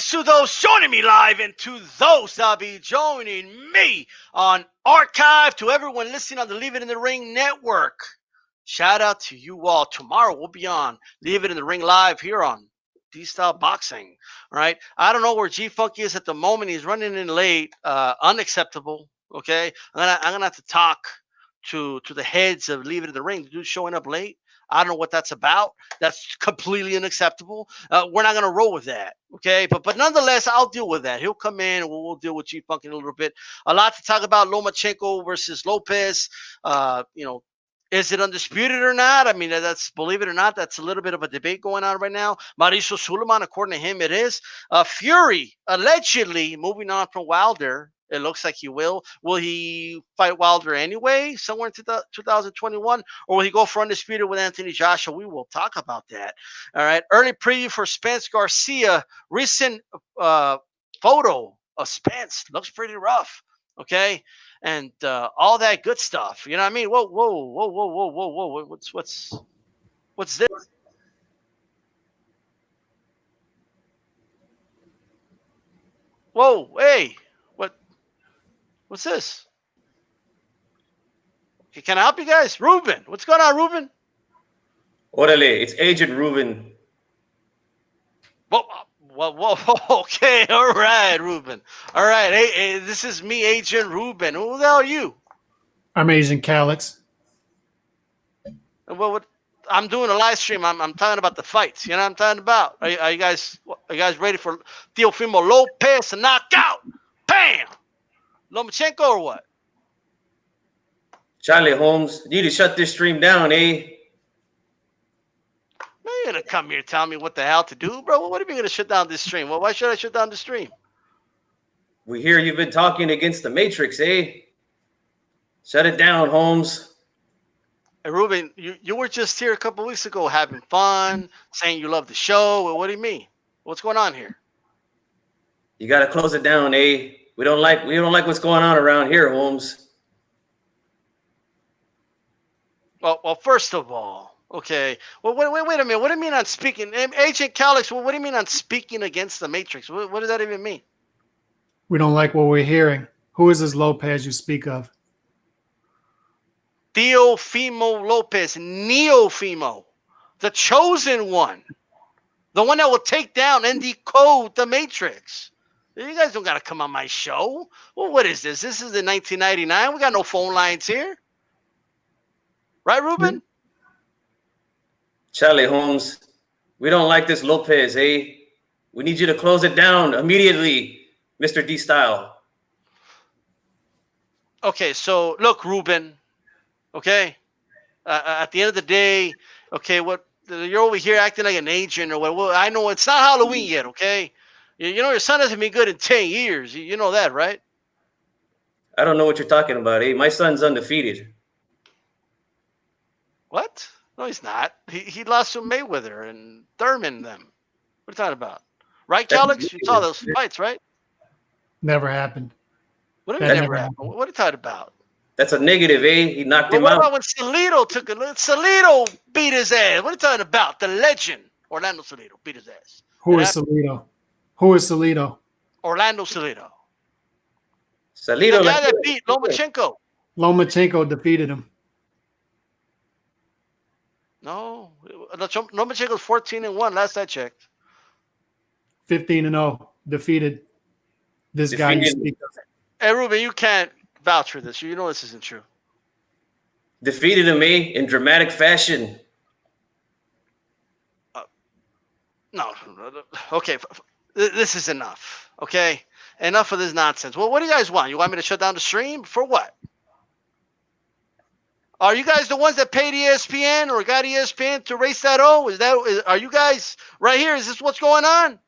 Thanks to those joining me live and to those that'll be joining me on archive, to everyone listening on the Leave It in the Ring network. Shout out to you all. Tomorrow we'll be on Leave It in the Ring live here on D-Style Boxing. All right. I don't know where G-Funk is at the moment. He's running in late. Unacceptable. Okay. I'm gonna have to talk to the heads of Leave It in the Ring. The dude's showing up late. I don't know what that's about. That's completely unacceptable. We're not going to roll with that, okay? But nonetheless, I'll deal with that. He'll come in, and we'll deal with G-Funk in a little bit. A lot to talk about. Lomachenko versus Lopez. Is it undisputed or not? I mean, that's, believe it or not, that's a little bit of a debate going on right now. Mauricio Sulaimán, according to him, it is. Fury, allegedly, moving on from Wilder. It looks like he will. Will he fight Wilder anyway, somewhere in 2021? Or will he go for Undisputed with Anthony Joshua? We will talk about that. All right. Early preview for Spence Garcia. Recent photo of Spence. Looks pretty rough. Okay. And all that good stuff. You know what I mean? Whoa. What's this? Whoa, hey. What's this? Okay, can I help you guys? Ruben, what's going on, Ruben? Orale, it's Agent Ruben. Whoa, okay, all right, Ruben. All right, hey, this is me, Agent Ruben. Who the hell are you? I'm Agent Calix. Well, I'm doing a live stream. I'm talking about the fights. You know what I'm talking about? Are you guys ready for Teofimo Lopez to knock out? Bam! Lomachenko or what? Charlie Holmes, you need to shut this stream down, eh? Man, you're gonna come here telling me what the hell to do, bro? What are you gonna shut down this stream? Well, why should I shut down the stream? We hear you've been talking against the Matrix, eh? Shut it down, Holmes. Hey, Ruben, you were just here a couple weeks ago having fun, saying you love the show. Well, what do you mean? What's going on here? You gotta close it down, eh? We don't like what's going on around here, Holmes. Well, first of all, okay. Well, wait a minute. What do you mean on speaking? Agent Calix, what do you mean on speaking against the Matrix? What does that even mean? We don't like what we're hearing. Who is this Lopez you speak of? Teofimo Lopez, Neofimo, the chosen one, the one that will take down and decode the Matrix. You guys don't got to come on my show. Well, what is this? This is in 1999. We got no phone lines here. Right, Ruben? Charlie Holmes, we don't like this Lopez, eh? We need you to close it down immediately, Mr. D-Style. Okay, so look, Ruben, okay? At the end of the day, okay, you're over here acting like an agent or what? Well, I know it's not Halloween yet, okay? You know, your son hasn't been good in 10 years. You know that, right? I don't know what you're talking about, eh? My son's undefeated. What? No, he's not. He lost to Mayweather and Thurman and them. What are you talking about? Right, Calix? You saw those fights, right? Never happened. What do you mean never happened? What are you talking about? That's a negative, eh? He knocked him out. What about when Salido beat his ass? What are you talking about? The legend, Orlando Salido, beat his ass. Who is Salido? Who is Salido? Orlando Salido. Salido, the guy that beat Lomachenko. Lomachenko defeated him. No, Lomachenko's 14-1 last I checked. 15-0 defeated this guy you speak of. Hey, Ruben, you can't vouch for this. You know this isn't true. Defeated him, eh? In dramatic fashion. No. Okay, this is enough. Okay, enough of this nonsense. Well, what do you guys want? You want me to shut down the stream for what? Are you guys the ones that paid ESPN or got ESPN to race that O? Are you guys right here? Is this what's going on?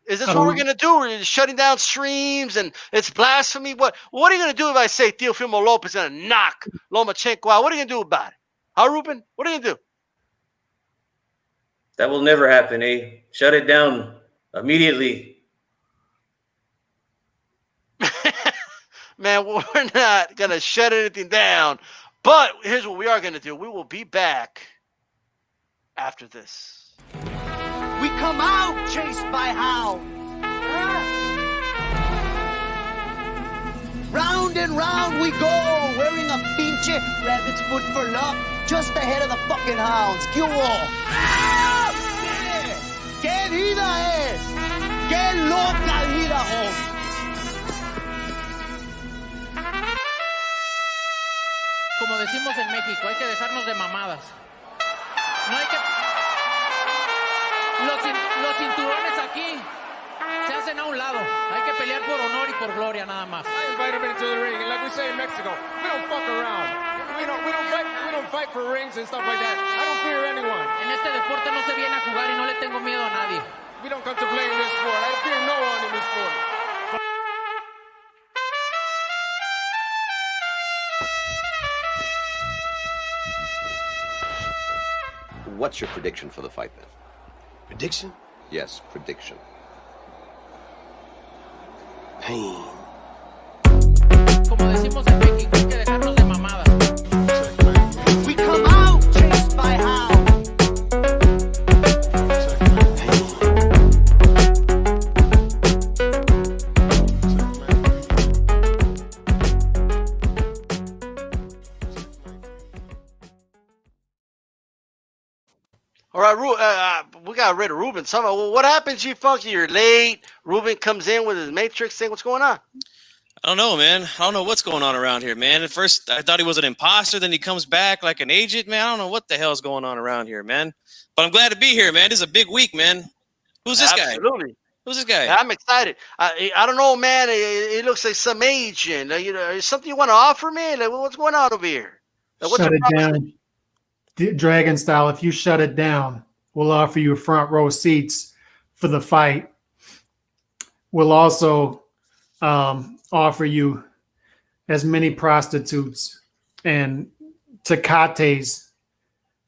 Is this what we're gonna do? We're just shutting down streams and it's blasphemy. What are you gonna do if I say Teofimo Lopez is gonna knock Lomachenko out? What are you gonna do about it? Huh, Ruben? What are you gonna do? That will never happen, eh? Shut it down immediately. Man, we're not going to shut anything down. But here's what we are going to do. We will be back after this. We come out chased by hounds. Round and round we go, wearing a pinche rabbit's foot for luck, just ahead of the fucking hounds. ¿Qué hubo? ¡Ah! ¡Qué vida es! ¡Qué loca vida, home! Como decimos en México, hay que dejarnos de mamadas. No hay que... Los cinturones aquí se hacen a un lado. Hay que pelear por honor y por gloria nada más. I invite him into the ring, and like we say in Mexico, we don't fuck around. We don't fight for rings and stuff like that. I don't fear anyone. En este deporte no se viene a jugar y no le tengo miedo a nadie. We don't come to play in this sport. I fear no one in this sport. What's your prediction for the fight, then? Prediction? Yes, prediction. Pain. Como decimos en México, hay que dejarnos de mamadas. We come out chased by hounds. All right, we got rid of Ruben. Well, what happened, G-Funky? You're late. Ruben comes in with his Matrix thing. What's going on? I don't know, man. I don't know what's going on around here, man. At first, I thought he was an imposter. Then he comes back like an agent, man. I don't know what the hell's going on around here, man. But I'm glad to be here, man. This is a big week, man. Who's this guy? Absolutely. Who's this guy? Yeah, I'm excited. I don't know, man. It looks like some agent. Is something you want to offer me? Like, what's going on over here? Like, what's Shut your it proposition? down. Dragon style, if you shut it down, we'll offer you front row seats for the fight. We'll also offer you as many prostitutes and Tecates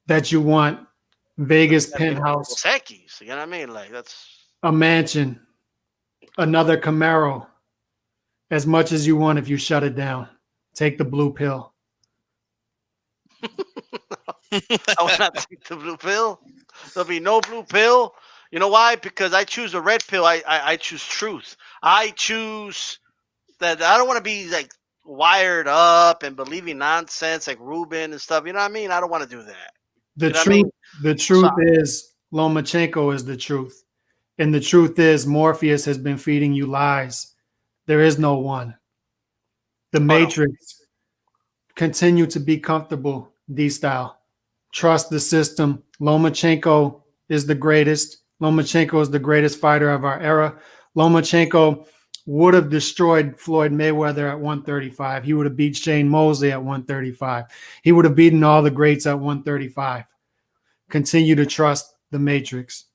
that you want, Vegas penthouse, Dos Equis, you know what I mean? Like, that's a mansion, another Camaro, as much as you want if you shut it down. Take the blue pill. I will not take the blue pill. There'll be no blue pill. You know why? Because I choose the red pill. I choose truth. I choose that I don't want to be like wired up and believing nonsense like Ruben and stuff. You know what I mean? I don't want to do that. The You know what I truth, mean? the truth is Lomachenko is the truth. And the truth is Morpheus has been feeding you lies. There is no one. The Matrix. Continue to be comfortable, D-style. Trust the system. Lomachenko is the greatest. Lomachenko is the greatest fighter of our era. Lomachenko would have destroyed Floyd Mayweather at 135. He would have beat Shane Mosley at 135. He would have beaten all the greats at 135. Continue to trust the Matrix.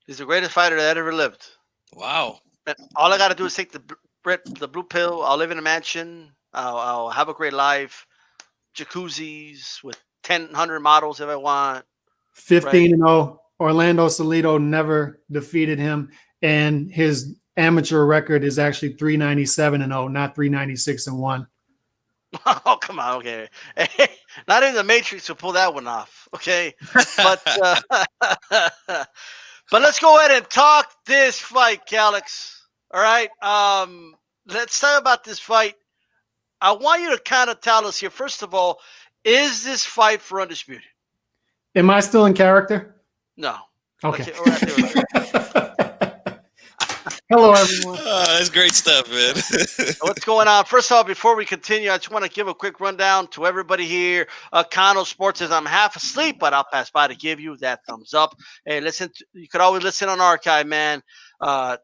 He's the greatest fighter that ever lived. Wow. And all I got to do is take the blue pill. I'll live in a mansion. I'll have a great life. Jacuzzis with 1,000 models if I want. 15-0. Orlando Salido never defeated him, and his amateur record is actually 397-0, not 396-1. Oh, come on. Okay. Not in the Matrix to pull that one off. Okay. But but let's go ahead and talk this fight, Calix. All right. Let's talk about this fight. I want you to kind of tell us here, first of all, is this fight for Undisputed? Am I still in character? No. Okay. Okay. Hello, everyone. That's great stuff, man. What's going on? First of all, before we continue, I just want to give a quick rundown to everybody here. Kano Sports says I'm half asleep, but I'll pass by to give you that thumbs up. Hey, listen, you could always listen on archive, man.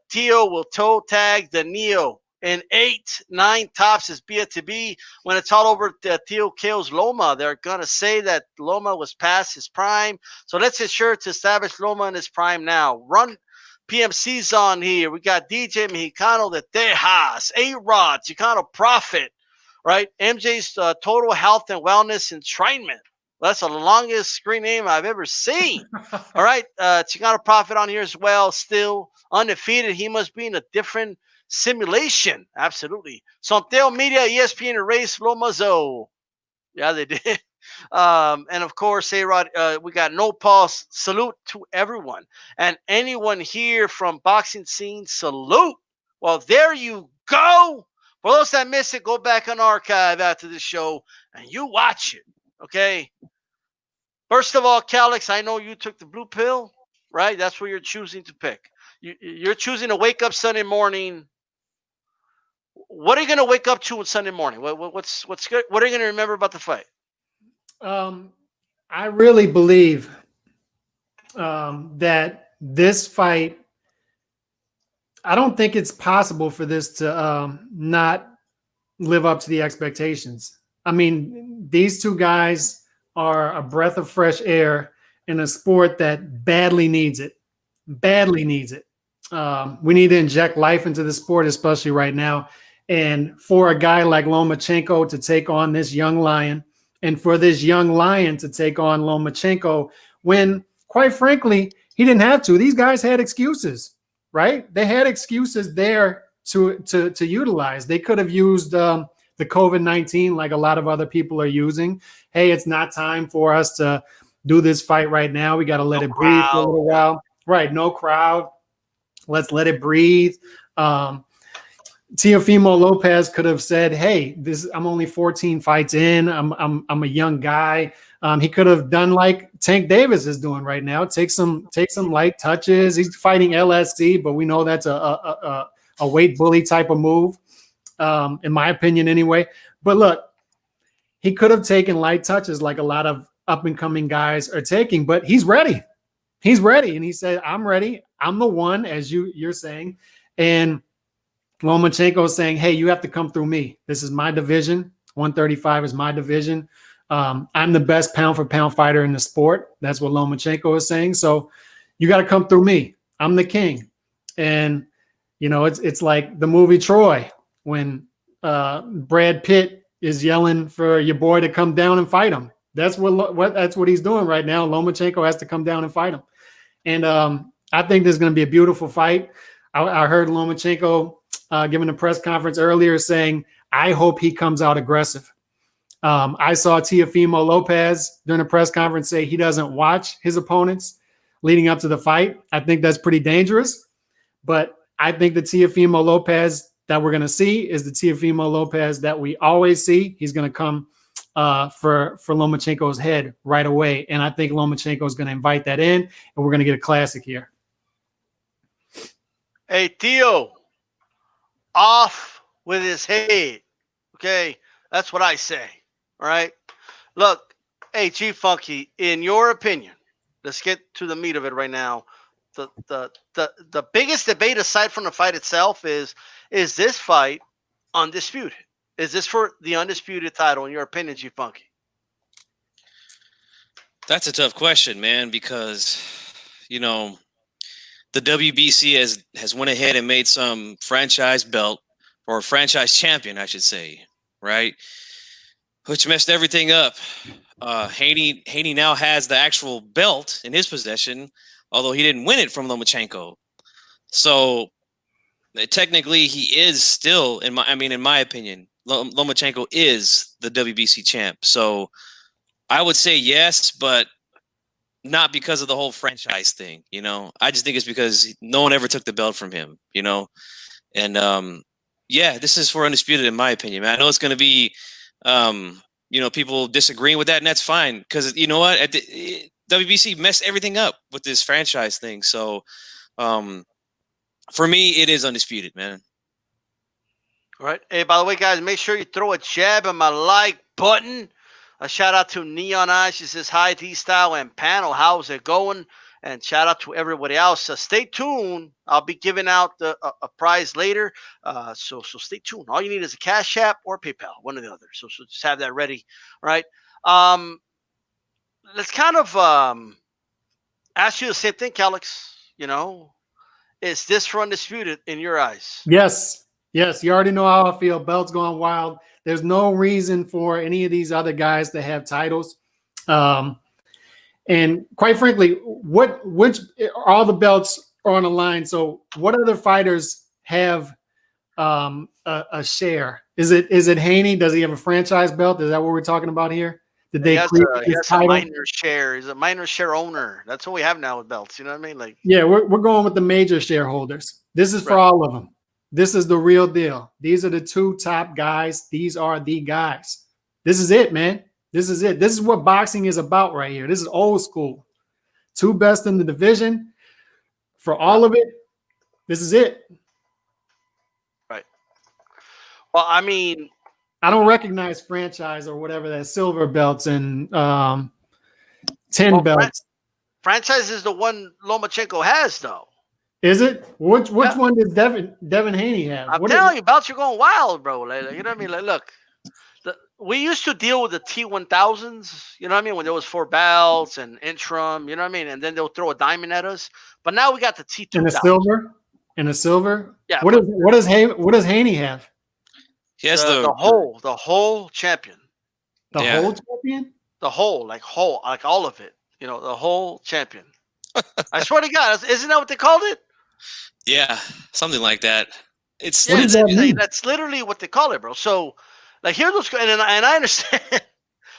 Tio will toe tag the Neo in 8-9 tops is to be. When it's all over, Tio kills Loma. They're going to say that Loma was past his prime. So let's ensure to establish Loma in his prime now. Run PMC's on here. We got DJ Mexicano de Tejas, A-Rod, Chicano Prophet, right? MJ's Total Health and Wellness Enshrinement. Well, that's the longest screen name I've ever seen. All right. Chicano Prophet on here as well. Still undefeated. He must be in a different simulation. Absolutely. Sonteo Media, ESPN erased Lomazo. Yeah, they did. And of course, A-Rod, we got no pause. Salute to everyone. And anyone here from Boxing Scene, salute. Well, there you go. For those that miss it, go back on archive after the show and you watch it. Okay. First of all, Calix, I know you took the blue pill, right? That's what you're choosing to pick. You're choosing to wake up Sunday morning. What are you going to wake up to on Sunday morning? What's good? What are you going to remember about the fight? I really believe that this fight, I don't think it's possible for this to not live up to the expectations. I mean, these two guys are a breath of fresh air in a sport that badly needs it. Badly needs it. We need to inject life into the sport, especially right now. And for a guy like Lomachenko to take on this young lion, and for this young lion to take on Lomachenko, when, quite frankly, he didn't have to. These guys had excuses, right? They had excuses there to utilize. They could have used the COVID-19 like a lot of other people are using. Hey, it's not time for us to do this fight right now. We got to let it breathe for a little while. Right, no crowd. Let's let it breathe. Teofimo Lopez could have said, "Hey, I'm only 14 fights in. I'm a young guy." He could have done like Tank Davis is doing right now. Take some light touches. He's fighting LSC, but we know that's a weight bully type of move, in my opinion, anyway. But look, he could have taken light touches like a lot of up and coming guys are taking. But he's ready. He's ready, and he said, "I'm ready. I'm the one," as you're saying, and Lomachenko is saying, "Hey, you have to come through me. This is my division. 135 is my division. I'm the best pound for pound fighter in the sport." That's what Lomachenko is saying. So you got to come through me. I'm the king. And it's like the movie Troy when Brad Pitt is yelling for your boy to come down and fight him. That's what he's doing right now. Lomachenko has to come down and fight him. And I think this is going to be a beautiful fight. I heard Lomachenko giving a press conference earlier saying, "I hope he comes out aggressive." I saw Teofimo Lopez during a press conference say he doesn't watch his opponents leading up to the fight. I think that's pretty dangerous. But I think the Teofimo Lopez that we're going to see is the Teofimo Lopez that we always see. He's going to come for Lomachenko's head right away. And I think Lomachenko is going to invite that in, and we're going to get a classic here. Hey, Theo, off with his head. Okay, that's what I say. All right. Look, hey, G Funky, in your opinion, let's get to the meat of it right now. The biggest debate aside from the fight itself is this fight undisputed? Is this for the undisputed title in your opinion, G Funky? That's a tough question, man, because the WBC has went ahead and made some franchise belt, or franchise champion, I should say, right? Which messed everything up. Haney now has the actual belt in his possession, although he didn't win it from Lomachenko. So technically, he is still, in my opinion, Lomachenko is the WBC champ. So I would say yes, but not because of the whole franchise thing. I just think it's because no one ever took the belt from him. And yeah, this is for undisputed, in my opinion, man. I know it's going to be, people disagreeing with that, and that's fine, because you know what? WBC messed everything up with this franchise thing. So for me, it is undisputed, man. All right. Hey, by the way, guys, make sure you throw a jab on my like button. A shout out to Neon Eyes. She says, "Hi, D-Style and panel. How's it going?" And shout out to everybody else. Stay tuned. I'll be giving out a prize later. So stay tuned. All you need is a Cash App or PayPal, one or the other. So just have that ready. All right. Let's kind of ask you the same thing, Calix. Is this for undisputed in your eyes? Yes. You already know how I feel. Belt's going wild. There's no reason for any of these other guys to have titles. And quite frankly, which all the belts are on the line. So what other fighters have a share? Is it Haney? Does he have a franchise belt? Is that what we're talking about here? Did He they has, create he this has a title? minor share. He's a minor share owner. That's what we have now with belts. You know what I mean? Like, Yeah, we're going with the major shareholders. This is for Right. all of them. This is the real deal. These are the two top guys. These are the guys. This is it, man. This is it. This is what boxing is about right here. This is old school. Two best in the division. For all of it, this is it. right. Well, I mean, I don't recognize franchise or whatever that silver belts and 10 Well, belts. franchise is the one Lomachenko has, though. Is it? Which Yeah. one does Devin Haney have? I'm What telling you, belts are going wild, bro. Like, you know what I mean? Like, look, we used to deal with the T1000s, you know what I mean? When there was 4 belts and interim, you know what I mean? And then they'll throw a diamond at us. But now we got the T2000. and a silver? And a silver? Yeah. What does Haney have? He has the whole champion. The Yeah. whole champion? The whole, like all of it. You know, the whole champion. I swear to God, isn't that what they called it? Yeah, something like that. It's Yeah, does that mean? that's literally what they call it, bro. So, like, here's what's going, and I understand.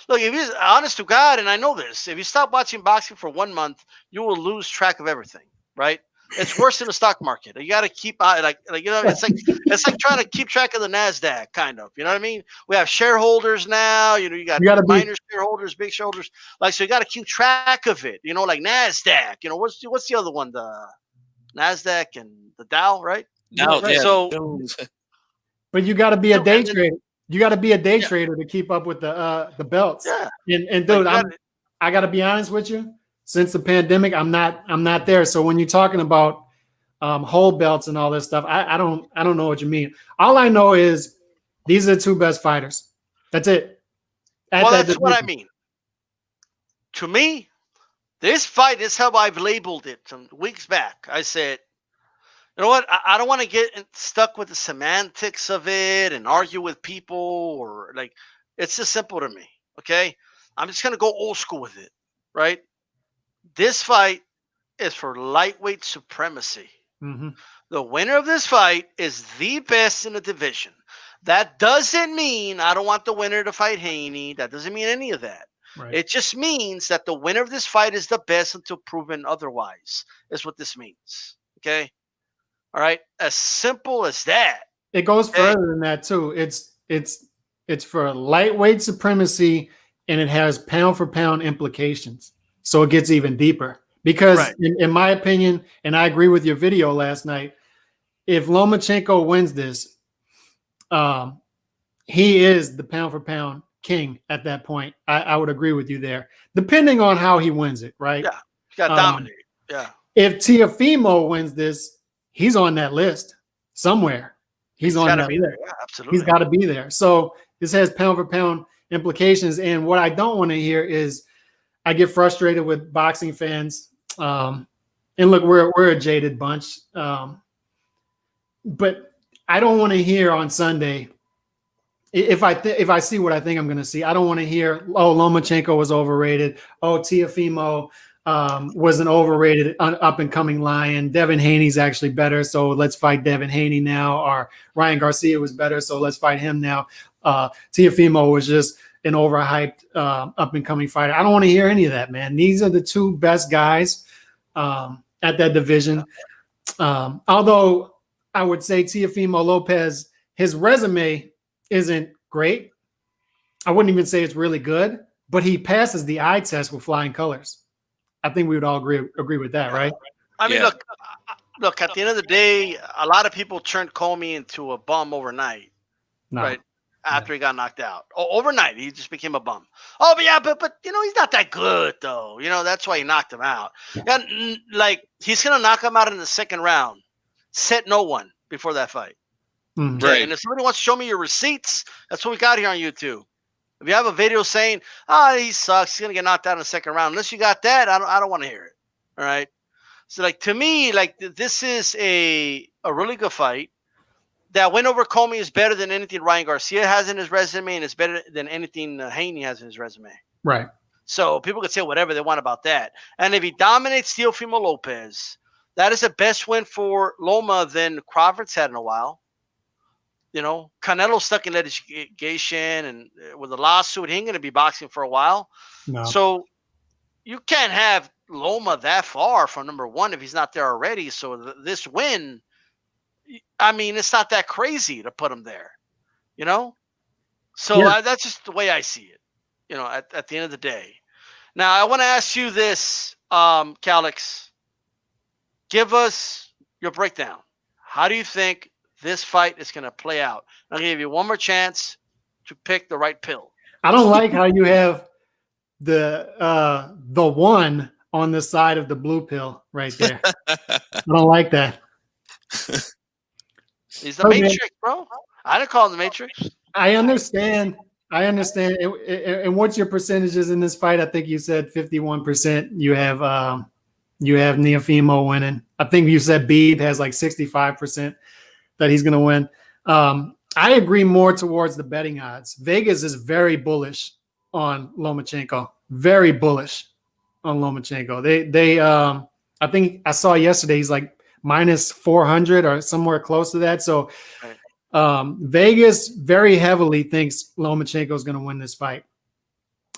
Look, if you're honest to God, and I know this, if you stop watching boxing for 1 month, you will lose track of everything, right? It's worse than the stock market. You got to keep like you know, it's like trying to keep track of the Nasdaq, kind of. You know what I mean? We have shareholders now. You know, you got minor shareholders, big shareholders. Like, so you got to keep track of it. You know, like Nasdaq. You know, what's the other one? The Nasdaq and the Dow, right? Now, Right. yeah. So, But you got to be a Yeah, day and then- trader. You got to be a day Yeah. trader to keep up with the belts. yeah. And dude, Like, I got to be honest with you. Since the pandemic, I'm not there. So when you're talking about whole belts and all this stuff, I don't know what you mean. All I know is these are the two best fighters. That's it. That's what I mean. To me, this fight is how I've labeled it some weeks back. I said, you know what? I don't want to get stuck with the semantics of it and argue with people, or like, it's just simple to me. Okay. I'm just going to go old school with it. Right. This fight is for lightweight supremacy. Mm-hmm. The winner of this fight is the best in the division. That doesn't mean I don't want the winner to fight Haney. That doesn't mean any of that. Right. It just means that the winner of this fight is the best until proven otherwise, is what this means. Okay? All right? As simple as that. It goes further than that too. It's for lightweight supremacy, and it has pound for pound implications. So it gets even deeper. Because Right. in my opinion, and I agree with your video last night, if Lomachenko wins this, he is the pound for pound king at that point. I would agree with you there, depending on how he wins it, right? Yeah. He's got to dominate. Yeah. If Teofimo wins this, he's on that list somewhere. He's on gotta that be list. there. Yeah, absolutely. He's got to be there. So this has pound for pound implications. And what I don't want to hear is I get frustrated with boxing fans. And look, we're a jaded bunch. But I don't want to hear on Sunday, if I see what I think I'm going to see, I don't want to hear, oh, Lomachenko was overrated. Oh, Teofimo was an overrated up and coming lion. Devin Haney's actually better, so let's fight Devin Haney now. Or Ryan Garcia was better, so let's fight him now. Teofimo was just an overhyped up and coming fighter. I don't want to hear any of that, man. These are the two best guys at that division. Although I would say Teofimo Lopez, his resume isn't great. I wouldn't even say it's really good, but he passes the eye test with flying colors. I think we would all agree with that, right? I mean, Yeah. look. At the end of the day, a lot of people turned Comey into a bum overnight, No. right? After he got knocked out, overnight he just became a bum. Oh, but yeah, but you know, he's not that good though. You know, that's why he knocked him out. And like, he's gonna knock him out in the second round. Set no one before that fight. Mhm. Right. And if somebody wants to show me your receipts, that's what we got here on YouTube. If you have a video saying, he sucks, he's gonna get knocked out in the second round, unless you got that, I don't want to hear it. All right. So, like, to me, like, this is a really good fight. That win over Comey is better than anything Ryan Garcia has in his resume, and it's better than anything Haney has in his resume. Right. So people could say whatever they want about that. And if he dominates Teofimo Lopez, that is the best win for Loma than Crawford's had in a while. You know, Canelo's stuck in litigation and with a lawsuit, he ain't going to be boxing for a while. No. So you can't have Loma that far from number one if he's not there already. So this win, I mean, it's not that crazy to put him there, you know? So Yeah. that's just the way I see it, you know, at the end of the day. Now, I want to ask you this, Calix. Give us your breakdown. How do you think this fight is going to play out? I'll give you one more chance to pick the right pill. I don't like how you have the one on the side of the blue pill right there. I don't like that. He's the Matrix, bro. I didn't call him the Matrix. I understand. And what's your percentages in this fight? I think you said 51%. You have Teofimo winning. I think you said Beeb has like 65% that he's going to win. I agree more towards the betting odds. Vegas is very bullish on Lomachenko. Very bullish on Lomachenko. They I think I saw yesterday he's like minus 400 or somewhere close to that. So Vegas very heavily thinks Lomachenko is going to win this fight.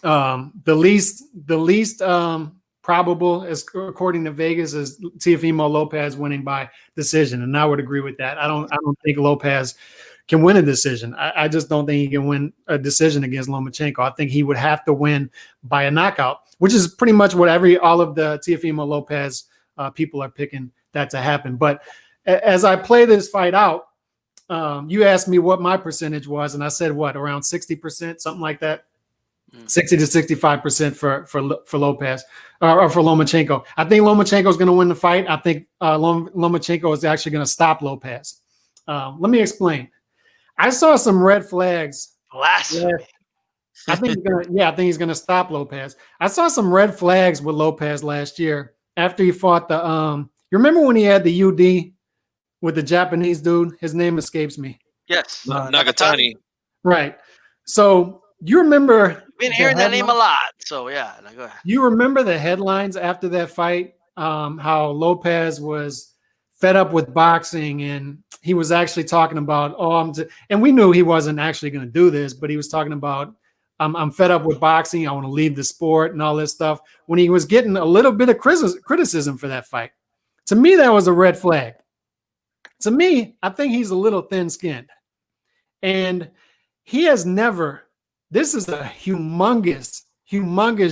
The least probable, is according to Vegas, is Teofimo Lopez winning by decision, and I would agree with that. I don't think Lopez can win a decision. I just don't think he can win a decision against Lomachenko. I think he would have to win by a knockout, which is pretty much what all of the Teofimo Lopez people are picking that to happen. But as I play this fight out, you asked me what my percentage was, and I said what, around 60%, something like that. 60 to 65% for Lopez or for Lomachenko. I think Lomachenko is going to win the fight. I think Lomachenko is actually going to stop Lopez. Let me explain. I saw some red flags. Blasphemy. I think he's going to stop Lopez. I saw some red flags with Lopez last year after he fought the you remember when he had the UD with the Japanese dude? His name escapes me. Yes. Nagatani. Right. So you remember been hearing that name a lot. So yeah, go ahead. You remember the headlines after that fight? How Lopez was fed up with boxing, and he was actually talking about, and we knew he wasn't actually going to do this, but he was talking about, I'm fed up with boxing. I want to leave the sport and all this stuff. When he was getting a little bit of criticism for that fight, to me that was a red flag. To me, I think he's a little thin-skinned, and he has never. This is a humongous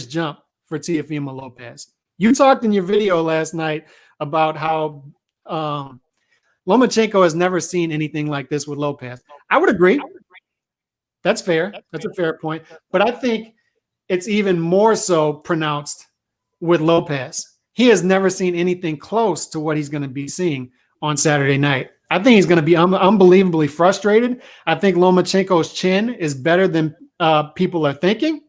jump for Teofimo Lopez. You talked in your video last night about how Lomachenko has never seen anything like this with Lopez. I would agree. That's fair. That's a fair point. But I think it's even more so pronounced with Lopez. He has never seen anything close to what he's going to be seeing on Saturday night. I think he's going to be unbelievably frustrated. I think Lomachenko's chin is better than people are thinking.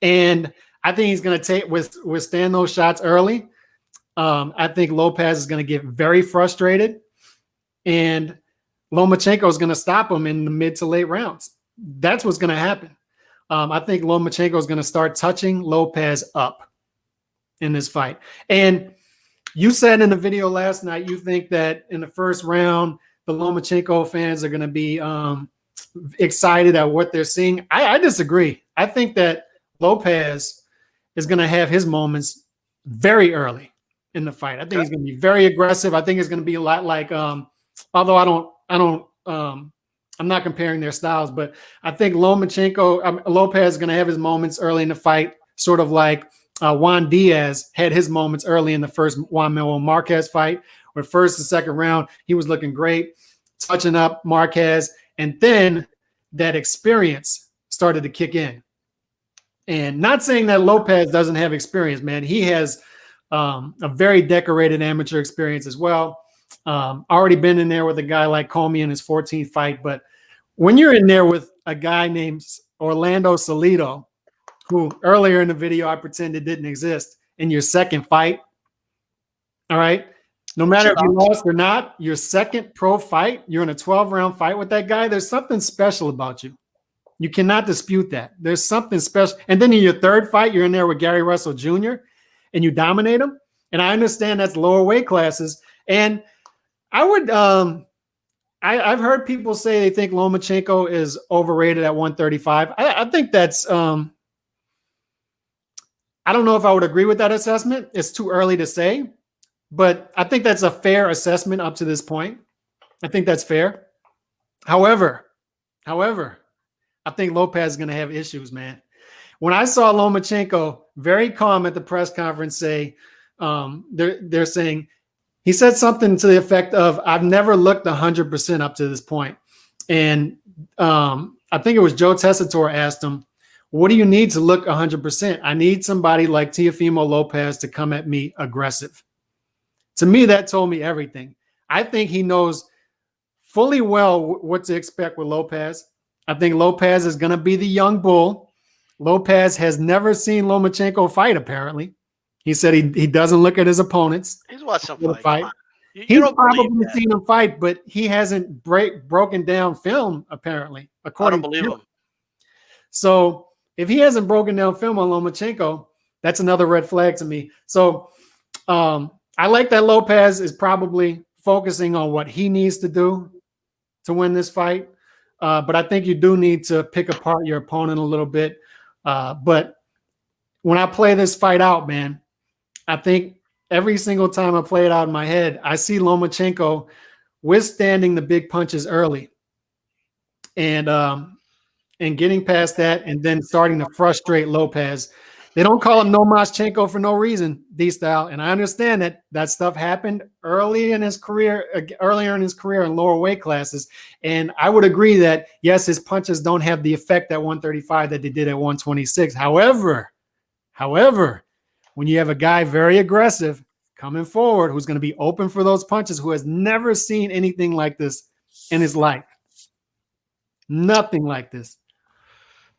And I think he's going to withstand those shots early. I think Lopez is going to get very frustrated, and Lomachenko is going to stop him in the mid to late rounds. That's what's going to happen. I think Lomachenko is going to start touching Lopez up in this fight. And you said in the video last night, you think that in the first round, the Lomachenko fans are going to be excited at what they're seeing. I disagree. I think that Lopez is going to have his moments very early in the fight. I think he's going to be very aggressive. I think it's going to be a lot like, although I'm not comparing their styles, but I think Lopez is going to have his moments early in the fight, sort of like Juan Diaz had his moments early in the first Juan Manuel Marquez fight, where first and second round, he was looking great, touching up Marquez, and then that experience started to kick in. And not saying that Lopez doesn't have experience, man. He has a very decorated amateur experience as well. Already been in there with a guy like Comey in his 14th fight. But when you're in there with a guy named Orlando Salido, who earlier in the video I pretended didn't exist, in your second fight, all right, no matter if you lost or not, your second pro fight, you're in a 12-round fight with that guy, there's something special about you. You cannot dispute that. There's something special. And then in your third fight, you're in there with Gary Russell Jr., and you dominate him. And I understand that's lower weight classes. And I would I've heard people say they think Lomachenko is overrated at 135. I think that's I don't know if I would agree with that assessment. It's too early to say, but I think that's a fair assessment up to this point. I think that's fair. However, I think Lopez is going to have issues, man. When I saw Lomachenko very calm at the press conference say, they're saying, he said something to the effect of, I've never looked 100% up to this point. And I think it was Joe Tessitore asked him, what do you need to look 100%? I need somebody like Teofimo Lopez to come at me aggressive. To me, that told me everything. I think he knows fully well what to expect with Lopez. I think Lopez is going to be the young bull. Lopez has never seen Lomachenko fight, apparently. He said he doesn't look at his opponents. He's watched some fight. He's probably seen him fight, but he hasn't broken down film, apparently, according to him. So if he hasn't broken down film on Lomachenko, that's another red flag to me. So I like that Lopez is probably focusing on what he needs to do to win this fight. But I think you do need to pick apart your opponent a little bit. But when I play this fight out, man, I think every single time I play it out in my head, I see Lomachenko withstanding the big punches early and getting past that and then starting to frustrate Lopez. They don't call him Lomachenko for no reason, D-Style. And I understand that stuff happened earlier in his career in lower weight classes. And I would agree that, yes, his punches don't have the effect at 135 that they did at 126. However, when you have a guy very aggressive coming forward who's going to be open for those punches, who has never seen anything like this in his life, nothing like this,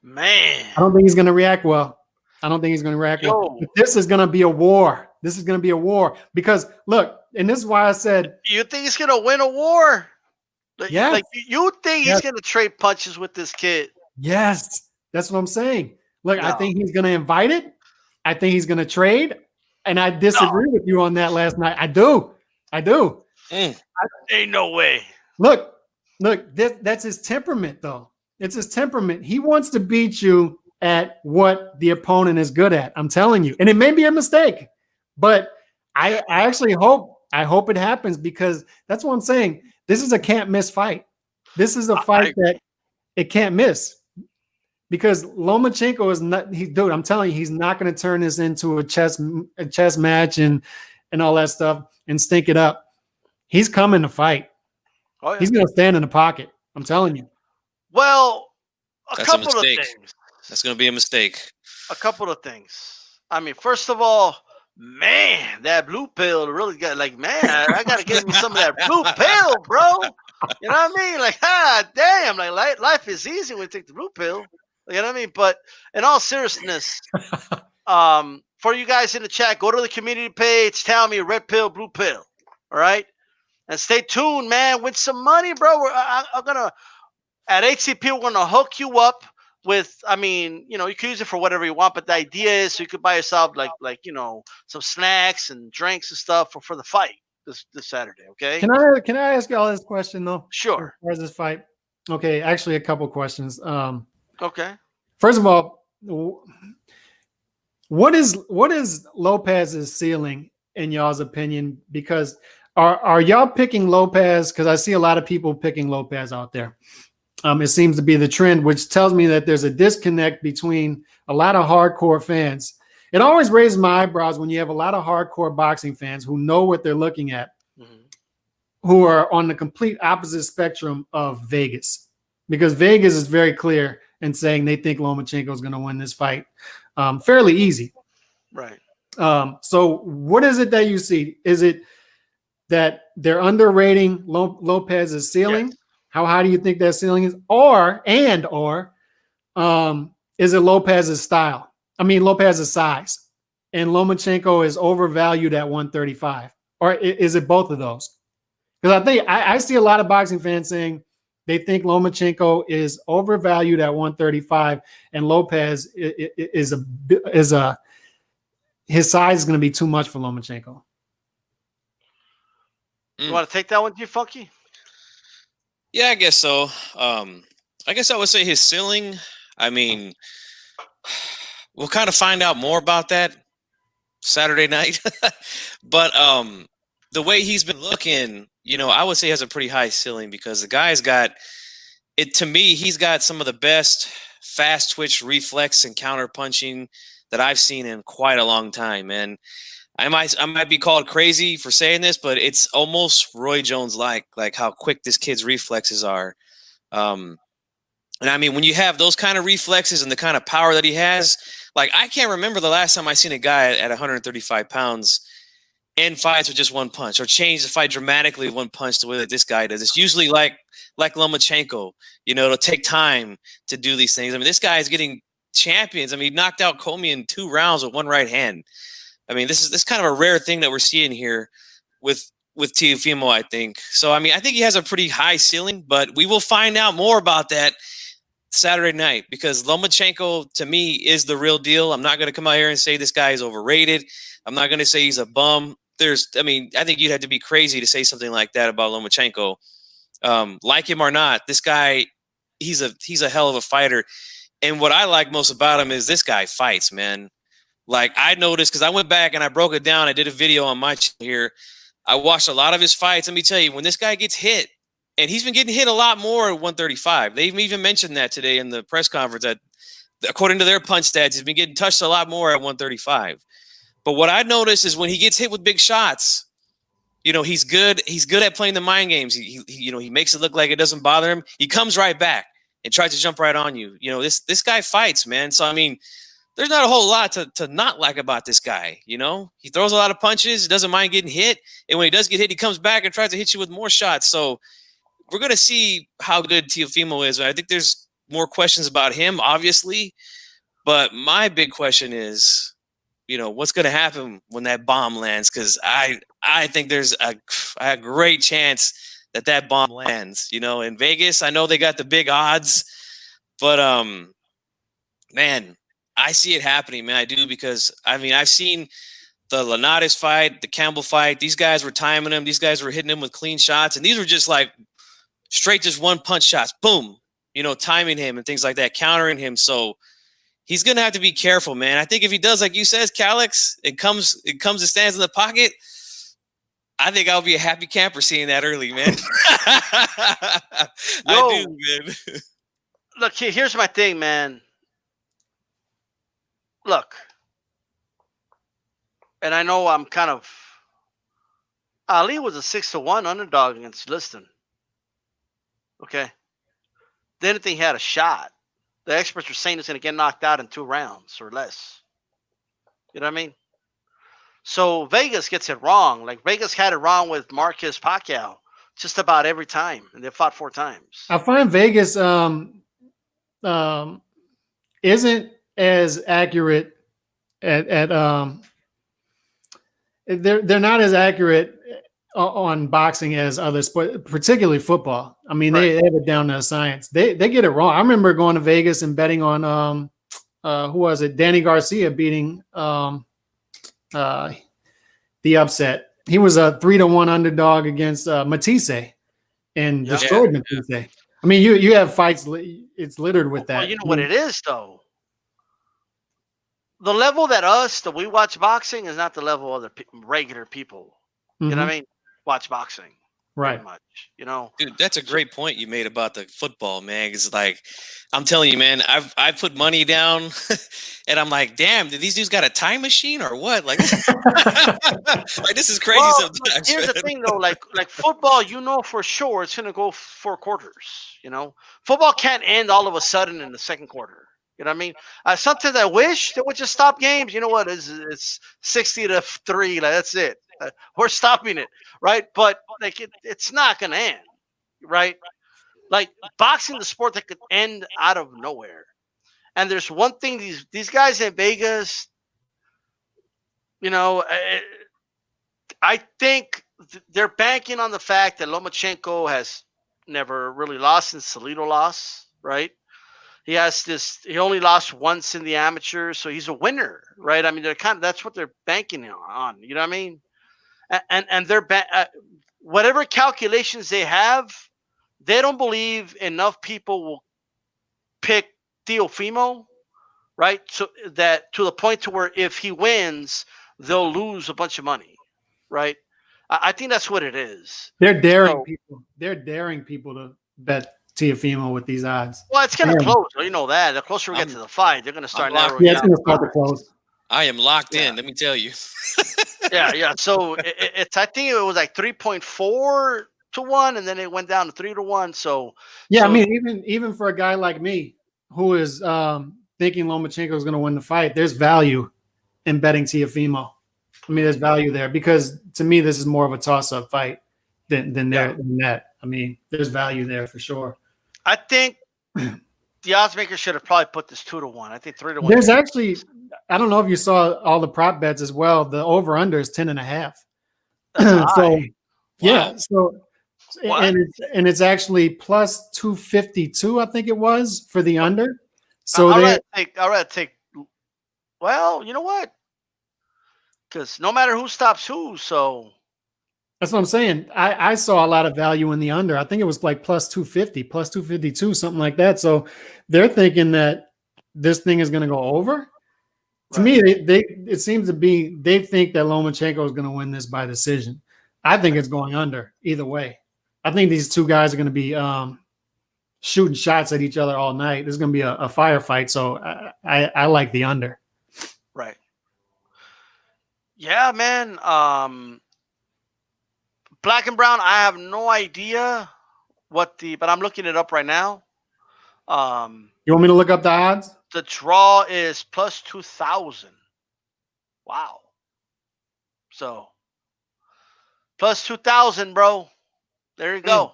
man, I don't think he's going to react well. But this is going to be a war. Because, look, and this is why I said. You think he's going to win a war? Yeah. Like, you think he's going to trade punches with this kid? Yes. That's what I'm saying. Look, I think he's going to invite it. I think he's going to trade. And I disagree with you on that last night. I do. Ain't no way. Look, that's his temperament, though. It's his temperament. He wants to beat you at what the opponent is good at. I'm telling you. And it may be a mistake, but I actually hope it happens, because that's what I'm saying. This is a can't miss fight. This is a fight that it can't miss, because Lomachenko is not, dude, I'm telling you, he's not going to turn this into a chess match and all that stuff and stink it up. He's coming to fight. Oh, yeah. He's going to stand in the pocket. I'm telling you. Well, a couple of things. That's going to be a mistake. A couple of things. I mean, first of all, man, that blue pill really got, like, man, I got to get me some of that blue pill, bro. You know what I mean? Like, damn, like life is easy when you take the blue pill. You know what I mean? But in all seriousness, for you guys in the chat, go to the community page, tell me red pill, blue pill. All right? And stay tuned, man. Win some money, bro. I'm going to, at HCP, we're going to hook you up with, I mean, you can use it for whatever you want, but the idea is so you could buy yourself like some snacks and drinks and stuff for the fight this Saturday. Okay. Can I ask y'all this question though? Sure. Where's this fight? Okay, actually a couple questions. Okay. First of all, what is Lopez's ceiling in y'all's opinion? Because are y'all picking Lopez? Because I see a lot of people picking Lopez out there. It seems to be the trend, which tells me that there's a disconnect between a lot of hardcore fans. It always raises my eyebrows when you have a lot of hardcore boxing fans who know what they're looking at, who are on the complete opposite spectrum of Vegas. Because Vegas is very clear in saying they think Lomachenko is going to win this fight fairly easy. Right. So what is it that you see? Is it that they're underrating Lopez's ceiling? Yes. How high do you think that ceiling is? Or is it Lopez's style? I mean, Lopez's size. And Lomachenko is overvalued at 135. Or is it both of those? Because I think I see a lot of boxing fans saying they think Lomachenko is overvalued at 135, and Lopez his size is going to be too much for Lomachenko. You want to take that one, you Funky? Yeah, I guess so. I guess I would say his ceiling. I mean, we'll kind of find out more about that Saturday night. But the way he's been looking, I would say he has a pretty high ceiling because the guy's got it. To me, he's got some of the best fast twitch reflex and counter punching that I've seen in quite a long time. And I might be called crazy for saying this, but it's almost Roy Jones like how quick this kid's reflexes are. Um, and I mean, when you have those kind of reflexes and the kind of power that he has, like I can't remember the last time I seen a guy at 135 pounds end fights with just one punch or change the fight dramatically with one punch the way that this guy does. It's usually like Lomachenko, it'll take time to do these things. I mean, this guy is getting champions. I mean, he knocked out Comey in 2 rounds with one right hand. I mean, this is kind of a rare thing that we're seeing here with Teofimo, I think. So, I mean, I think he has a pretty high ceiling, but we will find out more about that Saturday night because Lomachenko, to me, is the real deal. I'm not going to come out here and say this guy is overrated. I'm not going to say he's a bum. I think you'd have to be crazy to say something like that about Lomachenko. Like him or not, this guy, he's a hell of a fighter. And what I like most about him is this guy fights, man. Like I noticed because I went back and I broke it down. I did a video on my channel here. I watched a lot of his fights. Let me tell you, when this guy gets hit, and he's been getting hit a lot more at 135. They even mentioned that today in the press conference that according to their punch stats, he's been getting touched a lot more at 135. But what I noticed is when he gets hit with big shots, he's good. He's good at playing the mind games. He makes it look like it doesn't bother him. He comes right back and tries to jump right on you. This guy fights, man. So I mean, there's not a whole lot to not like about this guy. He throws a lot of punches, doesn't mind getting hit, and when he does get hit, he comes back and tries to hit you with more shots. So we're going to see how good Teofimo is. I think there's more questions about him, obviously, but my big question is, what's going to happen when that bomb lands? Because I think there's a great chance that bomb lands. In Vegas, I know they got the big odds, but man, I see it happening, man. I do because I've seen the Linares fight, the Campbell fight. These guys were timing him. These guys were hitting him with clean shots, and these were just like straight, just one punch shots. Boom, timing him and things like that, countering him. So he's gonna have to be careful, man. I think if he does, like you says, Calix, it comes and stands in the pocket. I think I'll be a happy camper seeing that early, man. I do, man. Look, here's my thing, man. Look, and I know I'm kind of. Ali was a 6-1 underdog against Liston. Okay, they didn't think he had a shot. The experts were saying he's going to get knocked out in 2 rounds or less. You know what I mean? So Vegas gets it wrong. Like Vegas had it wrong with Marcus Pacquiao just about every time, and they fought 4 times. I find Vegas isn't as accurate at they're not as accurate on boxing as other sports, particularly football. I mean, they have it down to a science. They get it wrong. I remember going to Vegas and betting on who was it? Danny Garcia beating the upset. He was a 3-1 underdog against Matisse and destroyed Matisse. Yeah. I mean, you have fights. It's littered with that. Well, you know what it is, though. The level that we watch boxing is not the level of the regular people. You know what I mean? Watch boxing. Right. Much, Dude, that's a great point you made about the football, man. It's like, I'm telling you, man, I've put money down and I'm like, damn, did these dudes got a time machine or what? Like, like this is crazy sometimes. Here's the thing though, like football, for sure it's gonna go 4 quarters. Football can't end all of a sudden in the second quarter. You know what I mean? Sometimes I wish they would just stop games. You know what? It's 60-3. Like that's it. We're stopping it, right? But like it's not gonna end, right? Like boxing, the sport that could end out of nowhere. And there's one thing these guys in Vegas, I think they're banking on the fact that Lomachenko has never really lost since Salido lost, right? He only lost once in the amateurs, so he's a winner, right? I mean, that's what they're banking on. You know what I mean? And they're whatever calculations they have, they don't believe enough people will pick Teofimo, right? So that to the point to where if he wins, they'll lose a bunch of money, right? I think that's what it is. They're daring So, people. They're daring people to bet Teofimo with these odds. well, it's going to Yeah. close. You know that. The closer we get I'm- to the fight, they're going to start I'm locked- narrowing Yeah, it's down. going to start to close. I am locked Yeah. in. Let me tell you. Yeah. So it's I think it was like 3.4 to 1, and then it went down to 3 to 1. So Yeah, so, I mean, even for a guy like me who is thinking Lomachenko is going to win the fight, there's value in betting Teofimo. I mean, there's value there because to me, this is more of a toss-up fight than that. I mean, there's value there for sure. I think the odds maker should have probably put this 2 to 1. I think 3 to 1. There's actually, I don't know if you saw all the prop bets as well. The over/under is 10.5. That's So high. yeah, Wow. so What? and it's actually plus 252, I think it was for the under. So I'd rather take. Well, you know what? Because no matter who stops who, so that's what I'm saying. I saw a lot of value in the under. I think it was like plus 250, plus 252, something like that. So they're thinking that this thing is going to go over. To me, it seems to be they think that Lomachenko is going to win this by decision. I think it's going under either way. I think these two guys are going to be shooting shots at each other all night. This is going to be a firefight. So I like the under. right. Yeah, man. Black and brown. I have no idea but I'm looking it up right now. You want me to look up the odds? The draw is plus 2,000. Wow. So plus 2,000, bro. There you go.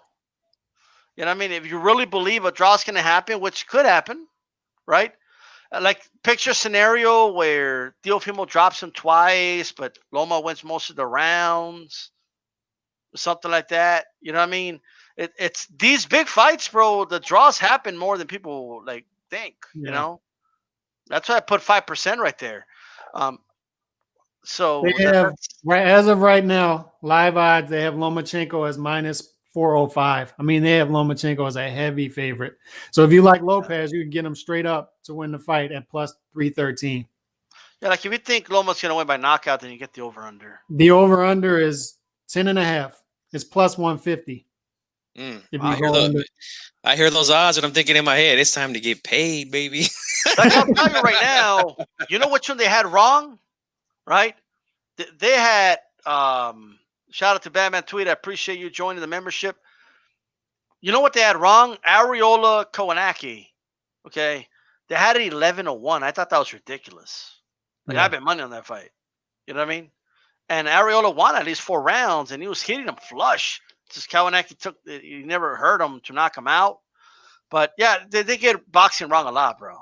You know what I mean? If you really believe a draw's going to happen, which could happen, right? Like picture a scenario where Teofimo drops him twice, but Loma wins most of the rounds, something like that. You know what I mean? It's these big fights, bro. The draws happen more than people like think. You Yeah. know, that's why I put 5% right there. So They have as of right now, live odds. They have Lomachenko as minus 405. I mean, they have Lomachenko as a heavy favorite. So if you like Lopez, you can get him straight up to win the fight at plus 313. yeah, like if you think Loma's gonna win by knockout, then you get the over under. The over under is 10.5. It's plus 150. If you go under. I hear those odds and I'm thinking in my head, it's time to get paid, baby. Like I'll tell you right now, you know which one they had wrong, right? They had shout out to Batman Tweet. I appreciate you joining the membership. You know what they had wrong? Areola Kowanaki. Okay, they had it 11-1. I thought that was ridiculous. Like I bet money on that fight. You know what I mean? And Areola won at least 4 rounds, and he was hitting him flush. Just Kowanaki you never heard him to knock him out. But yeah, they get boxing wrong a lot, bro.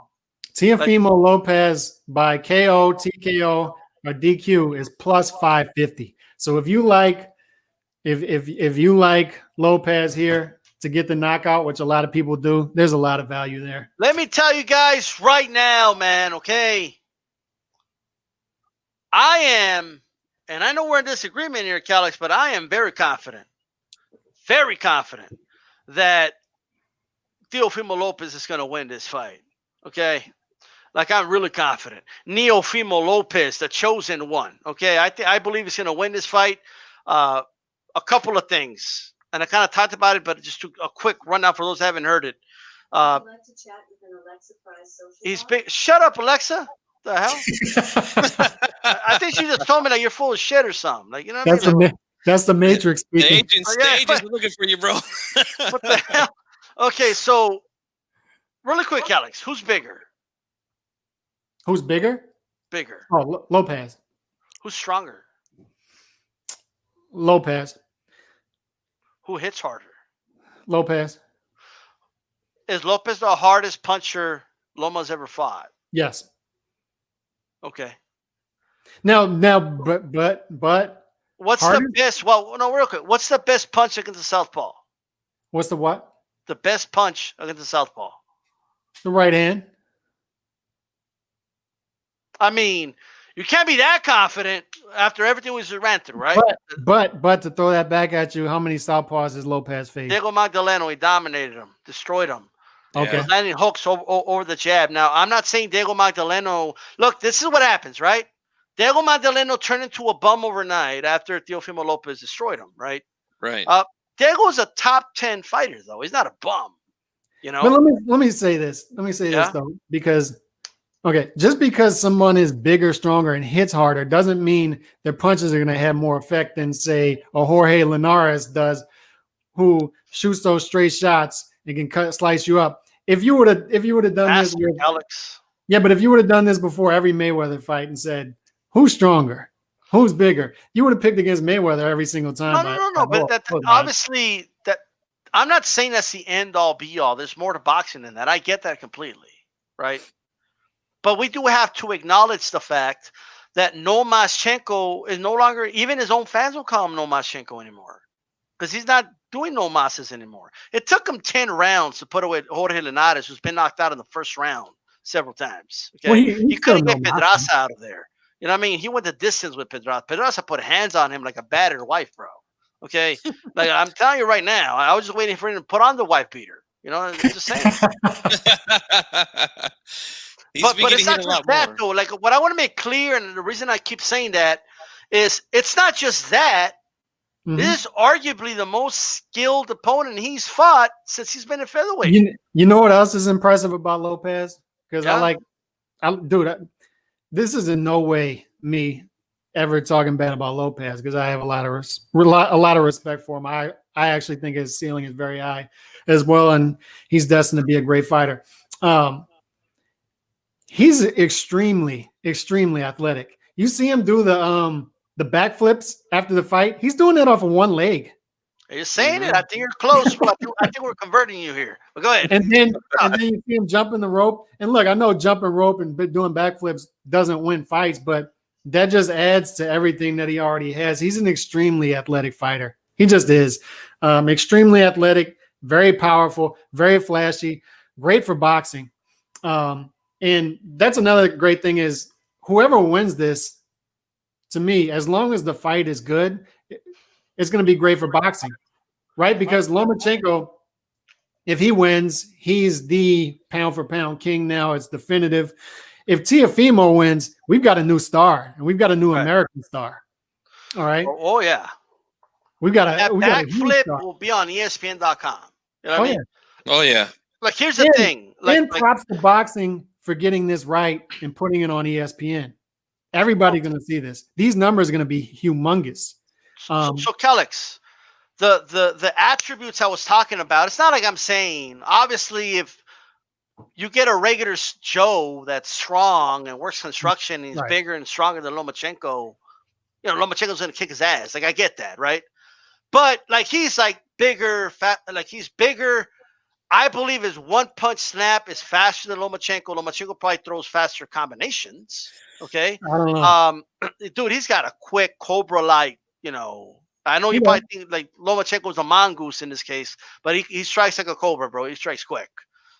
Teofimo Lopez by KO, TKO, or DQ is plus 550. So if you like, if you like Lopez here to get the knockout, which a lot of people do, there's a lot of value there. Let me tell you guys right now, man. Okay, I am, and I know we're in disagreement here, Calix, but I am very confident that Teofimo Lopez is going to win this fight. Okay. Like I'm really confident. Teofimo Lopez, the chosen one. Okay. I believe he's going to win this fight. A couple of things. And I kind of talked about it, but just a quick rundown for those who haven't heard it. He's big. Shut up, Alexa. The hell? I think she just told me that you're full of shit or something. Like, you know what I mean? That's the Matrix The speaking. agents are looking for you, bro. What the hell? Okay, so really quick, Alex, who's bigger? Who's bigger? Bigger. Oh, Lopez. Who's stronger? Lopez. Who hits harder? Lopez. Is Lopez the hardest puncher Loma's ever fought? Yes. Okay. Now, but what's hardest? the best? Well, no, real quick. What's the best punch against the southpaw? What's the what? The best punch against the southpaw. The right hand. I mean, You can't be that confident after everything we just ran through, right? But to throw that back at you, how many southpaws has Lopez faced? Diego Magdaleno, he dominated him, destroyed him. Okay. Yeah. Landing hooks over the jab. Now, I'm not saying Diego Magdaleno. Look, this is what happens, right? Diego Magdaleno turned into a bum overnight after Teofimo Lopez destroyed him, right? Right. Diego's a top 10 fighter, though. He's not a bum, you know? But let me say this. Let me say this, though, because, okay, just because someone is bigger, stronger, and hits harder doesn't mean their punches are going to have more effect than, say, a Jorge Linares does, who shoots those straight shots and can slice you up. If you would have done this with Alex. Yeah, but if you would have done this before every Mayweather fight and said, who's stronger? Who's bigger? You would have picked against Mayweather every single time. No. But obviously, that I'm not saying that's the end all be all. There's more to boxing than that. I get that completely, right? But we do have to acknowledge the fact that Lomachenko is no longer, even his own fans will call him Lomachenko anymore, because he's not doing no masses anymore. It took him 10 rounds to put away Jorge Linares, who's been knocked out in the first round several times. Okay, Well, he couldn't get Pedraza out of there. You know what I mean? He went the distance with Pedraza. Pedraza put hands on him like a battered wife, bro. Okay, like I'm telling you right now, I was just waiting for him to put on the wife beater. You know, I'm just saying. But it's not just that, though. Like, what I want to make clear, and the reason I keep saying that is it's not just that. Mm-hmm. This is arguably the most skilled opponent he's fought since he's been a featherweight. You know what else is impressive about Lopez? Because this is in no way me ever talking bad about Lopez, because I have a lot of respect for him. I actually think his ceiling is very high as well, and he's destined to be a great fighter. He's extremely, extremely athletic. You see him do the backflips after the fight. He's doing that off of one leg. You're saying it. I think you're close. I think we're converting you here. But go ahead. And then you see him jumping the rope. And look, I know jumping rope and doing backflips doesn't win fights, but that just adds to everything that he already has. He's an extremely athletic fighter. He just is. Extremely athletic, very powerful, very flashy, great for boxing. And that's another great thing is whoever wins this, to me, as long as the fight is good, it's going to be great for boxing, right? Because Lomachenko, if he wins, he's the pound-for-pound king now. It's definitive. If Teofimo wins, we've got a new star, and we've got a new American star. All right? Oh yeah. We've got that backflip will be on ESPN.com. You know what I mean? Yeah. Oh, yeah. Like, here's the thing. Props to boxing for getting this right and putting it on ESPN. Everybody's going to see this. These numbers are going to be humongous. So Kellex, the attributes I was talking about, it's not like I'm saying, obviously, if you get a regular Joe that's strong and works construction and he's bigger and stronger than Lomachenko, Lomachenko's going to kick his ass. Like, I get that, right? But, like, he's, like, bigger, fat, like, he's bigger. I believe his one-punch snap is faster than Lomachenko. Lomachenko probably throws faster combinations, okay? I don't know. Dude, he's got a quick Cobra-like, I know you probably think like Lomachenko's a mongoose in this case, but he strikes like a cobra, bro. He strikes quick.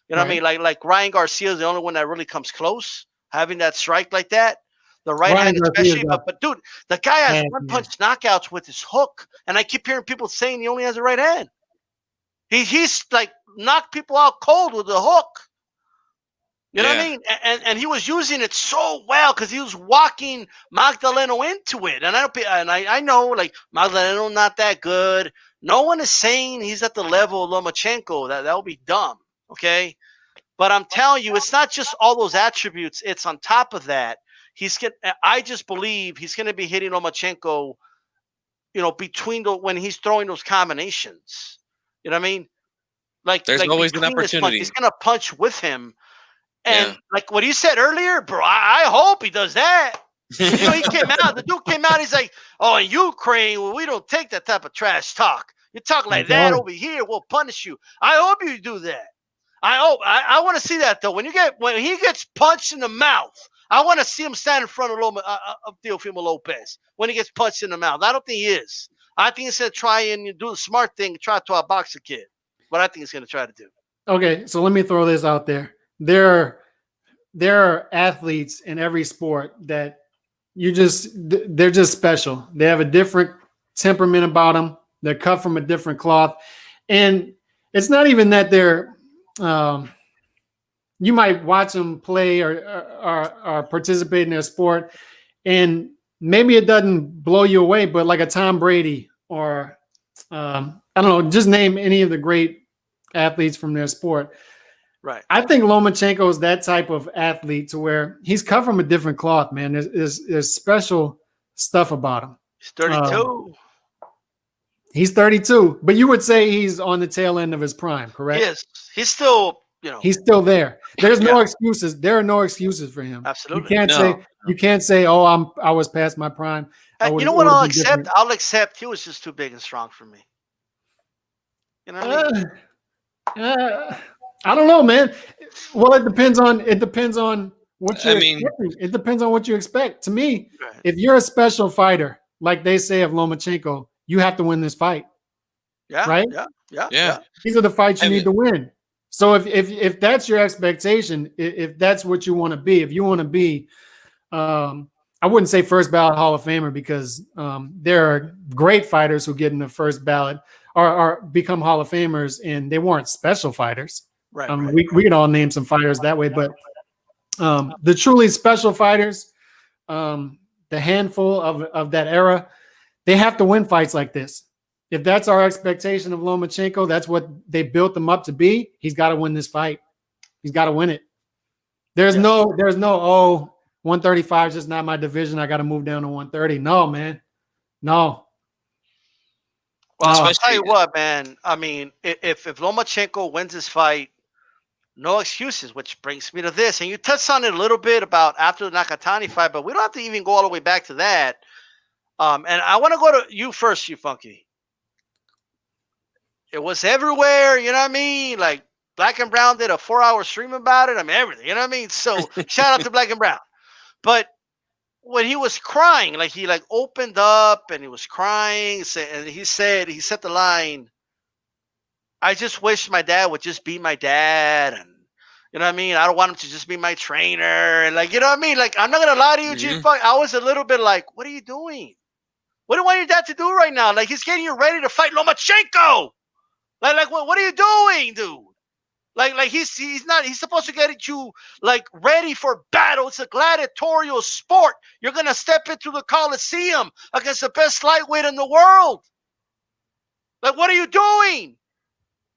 You know what I mean? Like Ryan Garcia is the only one that really comes close, having that strike like that. The right hand especially. But dude, the guy has one-punch knockouts with his hook, and I keep hearing people saying he only has a right hand. He's like knocked people out cold with the hook. You know what I mean? And he was using it so well because he was walking Magdaleno into it. And I know like Magdaleno not that good. No one is saying he's at the level of Lomachenko. That would be dumb. Okay. But I'm telling you, it's not just all those attributes. It's on top of that. I just believe he's going to be hitting Lomachenko, between when he's throwing those combinations. You know what I mean? Like there's always an opportunity. He's going to punch with him. And like what you said earlier, bro, I hope he does that. He came out. The dude came out. He's like, "Oh, in Ukraine, we don't take that type of trash talk. You talk like that over here, we'll punish you." I hope you do that. I want to see that though. When he gets punched in the mouth, I want to see him stand in front of Teofimo Lopez when he gets punched in the mouth. I don't think he is. I think he's gonna try and do the smart thing, try to outbox a kid. What I think he's gonna try to do. Okay, so let me throw this out there. There are athletes in every sport that they're just special. They have a different temperament about them. They're cut from a different cloth. And it's not even that they're, you might watch them play or participate in their sport, and maybe it doesn't blow you away, but like a Tom Brady or, I don't know, just name any of the great athletes from their sport. Right. I think Lomachenko is that type of athlete to where he's cut from a different cloth, man. There's special stuff about him. He's 32. He's 32, but you would say he's on the tail end of his prime, correct? Yes. He's still, he's still there. There's no excuses. There are no excuses for him. Absolutely. You can't say, oh, I was past my prime. You know what I'll accept? I'll accept he was just too big and strong for me. You know what I mean? I don't know, man. Well, it depends on what you expect. It depends on what you expect. To me, if you're a special fighter, like they say of Lomachenko, you have to win this fight. Yeah. Right? Yeah. These are the fights you need to win. So if that's your expectation, if that's what you want to be, if you want to be, I wouldn't say first ballot Hall of Famer, because there are great fighters who get in the first ballot or become Hall of Famers, and they weren't special fighters. Right. We could all name some fighters that way, but the truly special fighters, the handful of that era, they have to win fights like this. If that's our expectation of Lomachenko, that's what they built him up to be. He's got to win this fight. He's got to win it. There's no 135 is just not my division. I got to move down to 130. No, man. No. Well, I'll tell you what, man. I mean, if Lomachenko wins this fight, no excuses, which brings me to this. And you touched on it a little bit about after the Nakatani fight, but we don't have to even go all the way back to that. And I want to go to you first, you Funky. It was everywhere, you know what I mean? Like, Black and Brown did a 4-hour stream about it. I mean, everything, you know what I mean? So, shout out to Black and Brown. But when he was crying, like, he, like, opened up and he was crying, and he said the line, I just wish my dad would just be my dad, and, you know what I mean? I don't want him to just be my trainer, and, like, you know what I mean? Like, I'm not going to lie to you, G-Funk. I was a little bit like, what are you doing? What do you want your dad to do right now? Like, he's getting you ready to fight Lomachenko. Like what are you doing, dude? Like he's supposed to get you like ready for battle. It's a gladiatorial sport. You're gonna step into the Coliseum against the best lightweight in the world. Like, what are you doing?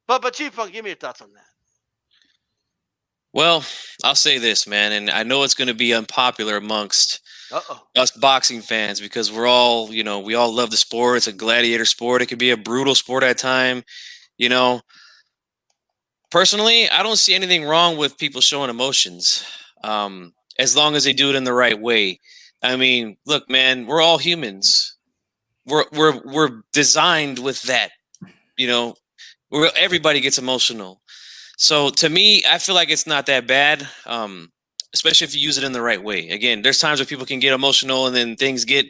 But G-Funk, give me your thoughts on that. Well, I'll say this, man, and I know it's going to be unpopular amongst us boxing fans, because we're all, we all love the sport. It's a gladiator sport. It could be a brutal sport at time. Personally, I don't see anything wrong with people showing emotions, as long as they do it in the right way. I mean, look, man, we're all humans. We're designed with that. Everybody gets emotional. So to me, I feel like it's not that bad, especially if you use it in the right way. Again, there's times where people can get emotional and then things get,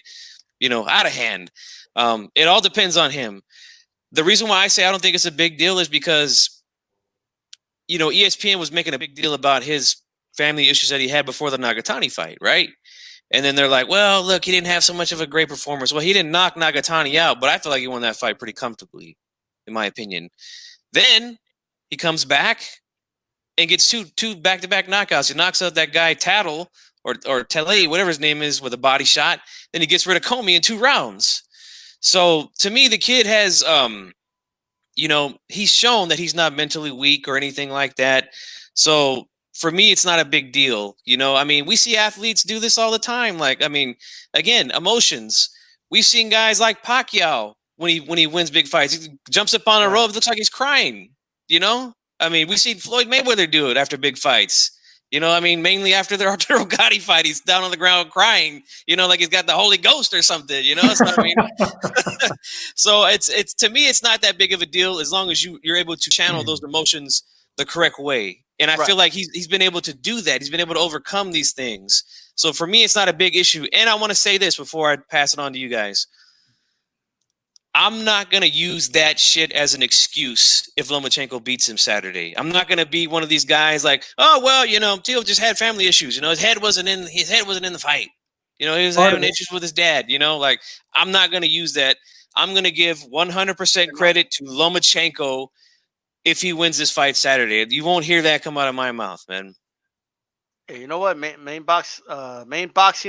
out of hand. It all depends on him. The reason why I say I don't think it's a big deal is because, ESPN was making a big deal about his family issues that he had before the Nagatani fight, right? And then they're like, well, look, he didn't have so much of a great performance. Well, he didn't knock Nagatani out, but I feel like he won that fight pretty comfortably, in my opinion. Then he comes back and gets two back-to-back knockouts. He knocks out that guy Tattle or Tele, whatever his name is, with a body shot. Then he gets rid of Comey in 2 rounds. So to me, the kid has, he's shown that he's not mentally weak or anything like that. So for me, it's not a big deal. We see athletes do this all the time. Like, again, emotions. We've seen guys like Pacquiao when he wins big fights. He jumps up on a rope. It looks like he's crying, we've seen Floyd Mayweather do it after big fights. Mainly after the Arturo Gatti fight, he's down on the ground crying, like he's got the Holy Ghost or something, So it's to me, it's not that big of a deal as long as you're able to channel those emotions the correct way. And I feel like he's been able to do that. He's been able to overcome these things. So for me, it's not a big issue. And I want to say this before I pass it on to you guys. I'm not going to use that shit as an excuse if Lomachenko beats him Saturday. I'm not going to be one of these guys like, oh, well, Teo just had family issues. His head wasn't in the fight. You know, he was having issues with his dad. You know, like I'm not going to use that. I'm going to give 100% credit to Lomachenko if he wins this fight Saturday. You won't hear that come out of my mouth, man. Hey, you know what? Main boxing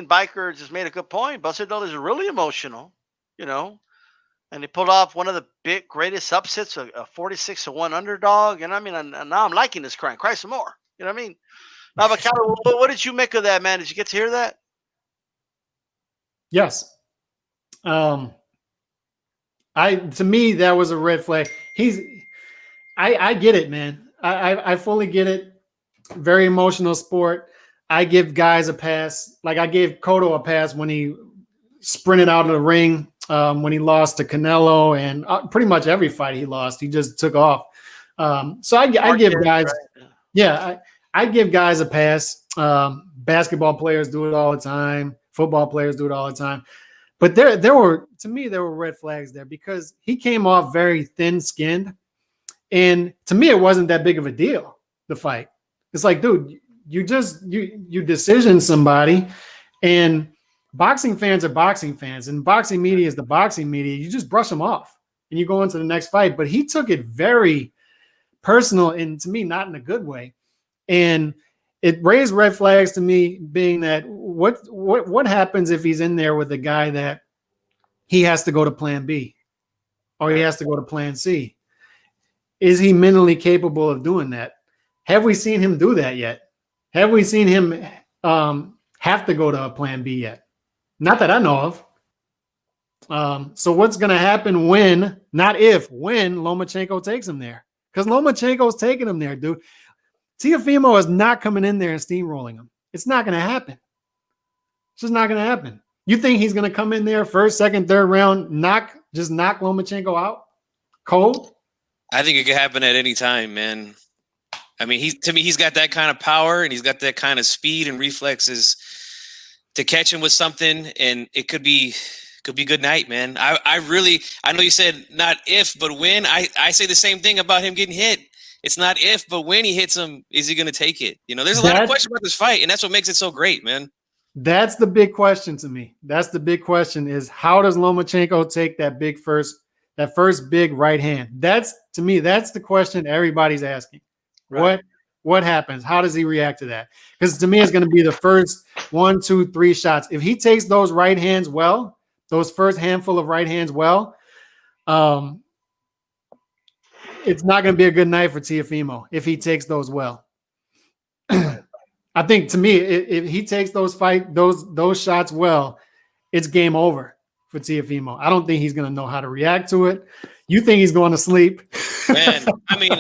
biker just made a good point. Buster Douglas is really emotional, you know, and he pulled off one of the greatest upsets, a 46-1 underdog. And I mean, and now I'm liking this cry some more. You know what I mean? Now, but what did you make of that, man? Did you get to hear that? Yes. To me, that was a red flag. I get it, man. I fully get it. Very emotional sport. I give guys a pass. Like I gave Cotto a pass when he sprinted out of the ring, when he lost to Canelo, and pretty much every fight he lost, he just took off. So I give guys, right? I give guys a pass. Basketball players do it all the time. Football players do it all the time. But there were red flags there because he came off very thin-skinned. And to me, it wasn't that big of a deal, the fight. It's like, dude, you decision somebody, and boxing fans are boxing fans, and boxing media is the boxing media. You just brush them off, and you go into the next fight. But he took it very personal, and to me, not in a good way. And it raised red flags to me, being that what happens if he's in there with a guy that he has to go to plan B or he has to go to plan C? Is he mentally capable of doing that? Have we seen him do that yet? Have we seen him have to go to a plan B yet? Not that I know of. So what's going to happen when Lomachenko takes him there? Because Lomachenko's taking him there, dude. Teofimo is not coming in there and steamrolling him. It's not going to happen. It's just not going to happen. You think he's going to come in there first, second, third round, knock Lomachenko out cold? I think it could happen at any time, man. I mean, he's got that kind of power and he's got that kind of speed and reflexes to catch him with something, and it could be good night, man. I know you said not if, but when. I say the same thing about him getting hit. It's not if, but when he hits him, is he going to take it? You know, there's a lot of questions about this fight, and that's what makes it so great, man. That's the big question to me. That's the big question is, how does Lomachenko take that first big right hand? That's the question everybody's asking. Right. What happens? How does he react to that? Because to me, it's going to be the first 1, 2, 3 shots. If he takes those right hands well, those first handful of right hands well, it's not going to be a good night for Teofimo if he takes those well. I think, to me, if he takes those shots well, it's game over for Teofimo. I don't think he's going to know how to react to it. You think he's going to sleep? Man, I mean,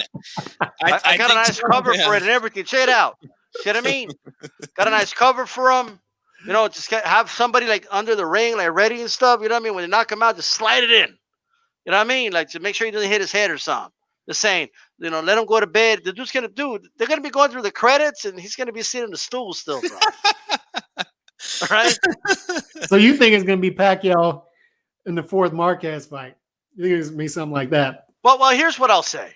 I got a nice cover for it and everything. Check it out. See what I mean? Got a nice cover for him. You know, just have somebody like under the ring, like ready and stuff. You know what I mean? When they knock him out, just slide it in. You know what I mean? Like to make sure he doesn't hit his head or something. Just saying, you know, let him go to bed. The dude's they're gonna be going through the credits, and he's gonna be sitting in the stool still, bro. All right. So you think it's gonna be Pacquiao in the 4th Marquez fight? You think it's gonna be something like that? Well, here's what I'll say.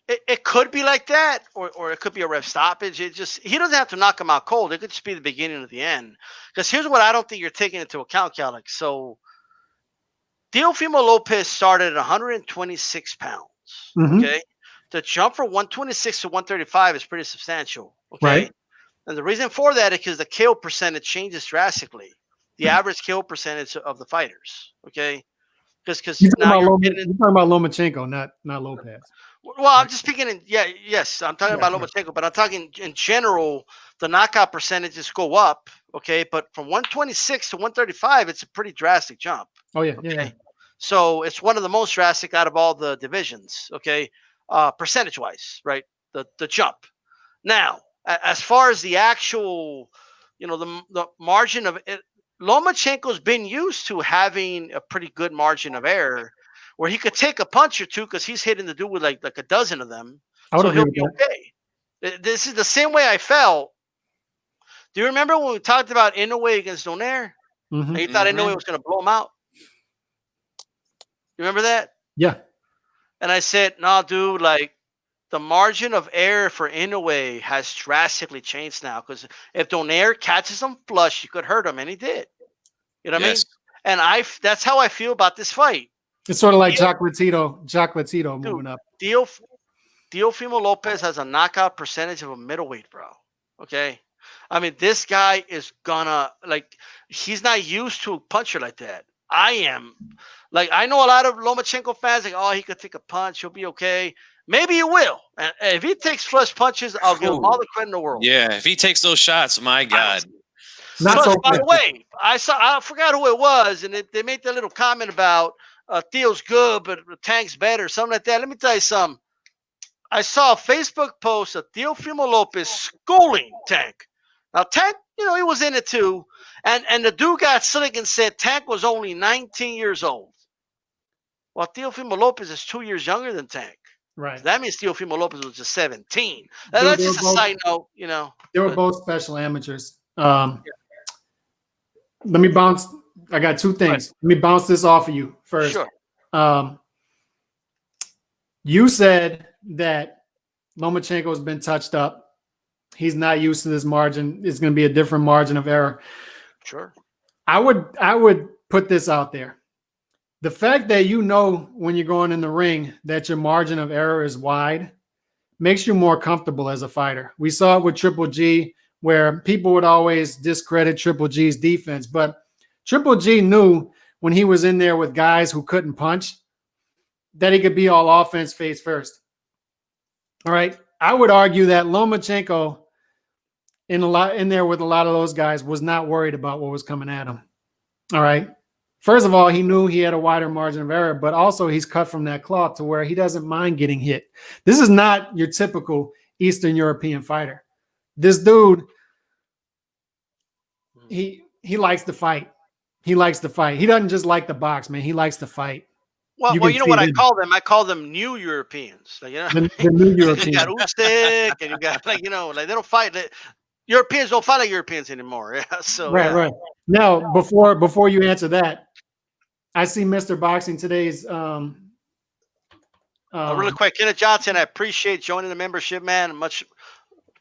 It could be like that, or it could be a ref stoppage. He doesn't have to knock him out cold. It could just be the beginning of the end. Because here's what I don't think you're taking into account, Alex. So Teofimo Lopez started at 126 pounds. Mm-hmm. Okay. The jump from 126 to 135 is pretty substantial. Okay. Right. And the reason for that is because the KO percentage changes drastically. The average KO percentage of the fighters. Okay. Because you're talking about Lomachenko, not Lopez. Well, I'm just speaking I'm talking about Lomachenko, but I'm talking in general, the knockout percentages go up, okay? But from 126 to 135, it's a pretty drastic jump. Oh, yeah, okay? yeah. So it's one of the most drastic out of all the divisions, okay? Percentage-wise, right? The jump. Now, as far as the actual, you know, the margin of it, Lomachenko's been used to having a pretty good margin of error where he could take a punch or two because he's hitting the dude with like a dozen of them. So he'll be okay. This is the same way I felt. Do you remember when we talked about Inoue against Donaire? Mm-hmm. And you thought Inoue was going to blow him out? You remember that? Yeah. And I said, no, dude, like the margin of error for Inoue has drastically changed now. Because if Donaire catches him flush, he could hurt him, and he did. You know what Yes. I mean? And that's how I feel about this fight. It's sort of like Chocolatito moving up. Teofimo Lopez has a knockout percentage of a middleweight, bro. Okay. I mean, this guy is gonna, like, he's not used to a puncher like that. I am. Like, I know a lot of Lomachenko fans, like, oh, he could take a punch. He'll be okay. Maybe he will. And if he takes flush punches, I'll give him all the credit in the world. Yeah, if he takes those shots, my God. By the way, I forgot who it was, and they made that little comment about Theo's good, but Tank's better, something like that. Let me tell you something. I saw a Facebook post of Teofimo Lopez schooling Tank. Now, Tank, he was in it too. And the dude got slick and said Tank was only 19 years old. Well, Teofimo Lopez is 2 years younger than Tank. Right. So that means Teofimo Lopez was just 17. That's just a side note, They were both special amateurs. Let me bounce. I got two things. Right. Let me bounce this off of you first. Sure. You said that Lomachenko has been touched up. He's not used to this margin. It's going to be a different margin of error. Sure. I would put this out there. The fact that when you're going in the ring that your margin of error is wide makes you more comfortable as a fighter. We saw it with Triple G, where people would always discredit Triple G's defense, but Triple G knew when he was in there with guys who couldn't punch that he could be all offense face first. All right. I would argue that Lomachenko in there with a lot of those guys was not worried about what was coming at him. All right. First of all, he knew he had a wider margin of error, but also he's cut from that cloth to where he doesn't mind getting hit. This is not your typical Eastern European fighter. This dude, he likes to fight. He likes to fight. He doesn't just like the box, man. He likes to fight. Well, you know what I call them? I call them new Europeans. Like, the new Europeans. You got Usyk, and you got like they don't fight. Europeans don't fight like Europeans anymore. Yeah. So right. Now, before you answer that, I see Mr. Boxing today's. Really quick, Kenneth Johnson. I appreciate joining the membership, man.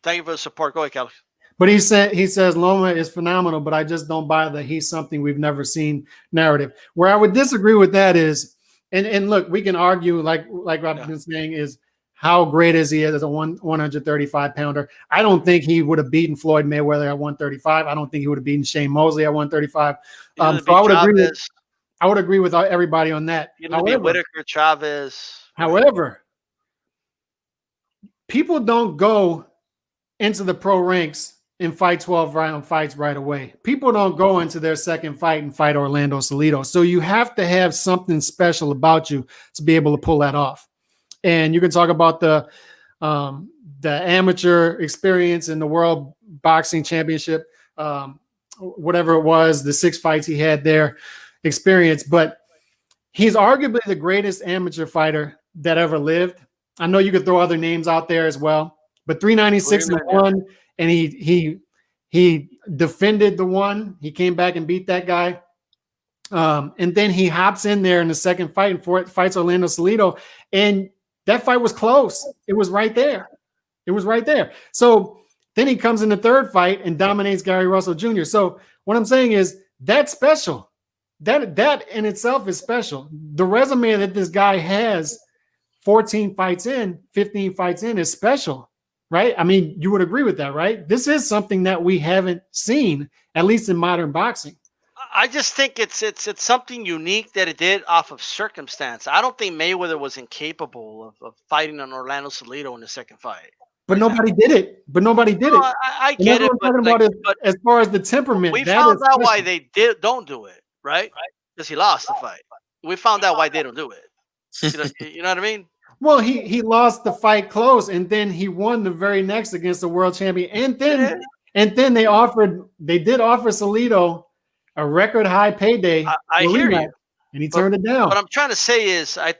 Thank you for the support. Go ahead, Kelly. But he says Loma is phenomenal, but I just don't buy the he's something we've never seen narrative. Where I would disagree with that is. And look, we can argue like I've been saying is how great is he as a 135 pounder. I don't think he would have beaten Floyd Mayweather at 135. I don't think he would have beaten Shane Mosley at 135. So I would agree with everybody on that. Whitaker, Chavez. However, people don't go into the pro ranks and fight 12-round fights right away. People don't go into their second fight and fight Orlando Salido. So you have to have something special about you to be able to pull that off. And you can talk about the amateur experience in the World Boxing Championship, whatever it was, the 6 fights he had there experience. But he's arguably the greatest amateur fighter that ever lived. I know you could throw other names out there as well, but 396-1. And he defended the one. He came back and beat that guy. And then he hops in there in the second fight and fights Orlando Salido. And that fight was close. It was right there. So then he comes in the third fight and dominates Gary Russell Jr. So what I'm saying is that's special. That in itself is special. The resume that this guy has, 14 fights in, 15 fights in, is special. Right? I mean, you would agree with that, right? This is something that we haven't seen, at least in modern boxing. I just think it's something unique that it did off of circumstance. I don't think Mayweather was incapable of fighting on Orlando Salido in the second fight. But nobody did it. I get it. But as far as the temperament, we found out why they don't do it, right? Because he lost the fight. We found out why they don't do it. You know what I mean? Well, he lost the fight close, and then he won the very next against the world champion. And then they did offer Salido a record high payday. I hear you, and he turned it down. What I'm trying to say is, I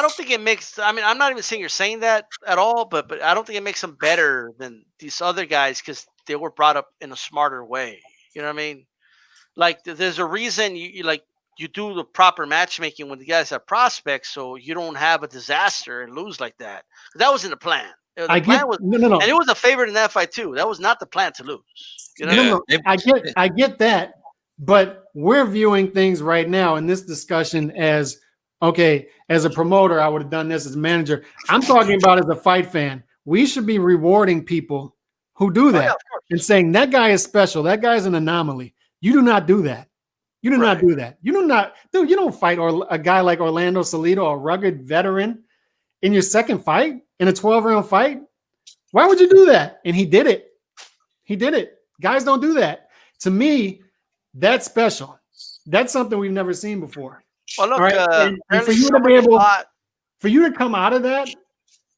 don't think it makes. I mean, I'm not even saying you're saying that at all, but I don't think it makes them better than these other guys because they were brought up in a smarter way. You know what I mean? Like, there's a reason you you do the proper matchmaking when the guys have prospects, so you don't have a disaster and lose like that. That wasn't the plan. The plan was, no. And it was a favorite in that fight too. That was not the plan to lose. You know? No. I get that, but we're viewing things right now in this discussion as okay. As a promoter, I would have done this as a manager. I'm talking about as a fight fan. We should be rewarding people who do that and saying that guy is special. That guy's an anomaly. You do not do that. You do not do that. You do not, dude. You don't fight or a guy like Orlando Salido, a rugged veteran, in your second fight in a 12-round fight. Why would you do that? And he did it. He did it. Guys don't do that. To me, that's special. That's something we've never seen before. Well, look, and for you to be able, for you to come out of that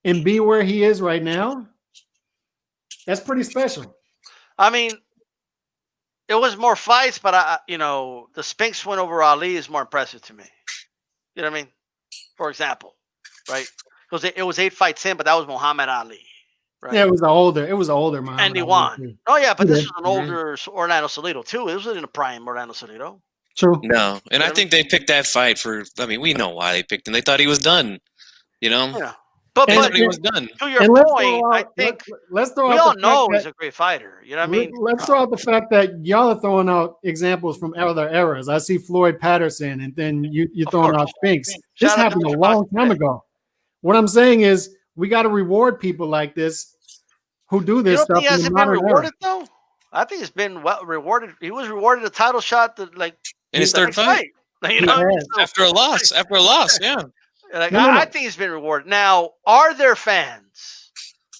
and be where he is right now, that's pretty special. I mean, it was more fights, but the Spence win over Ali is more impressive to me. You know what I mean? For example, right? Because it was 8 fights in, but that was Muhammad Ali. Right? Yeah, it was older Muhammad and he won. Oh yeah, but this was an older Orlando Salido too. It was in a prime Orlando Salido. True. No, and I think they picked that fight for. I mean, we know why they picked him. They thought he was done. You know. Yeah. But he was done. To your point, I think let's throw we out all know he's a great fighter. You know what I mean? Let's throw out the fact that y'all are throwing out examples from other eras. I see Floyd Patterson, and then you're throwing out Spinks. This happened a long time ago. What I'm saying is we got to reward people like this who do this stuff. He hasn't been rewarded though. I think it's been rewarded. He was rewarded a title shot in his third fight. After a loss, yeah. I think he's been rewarded. Now, are there fans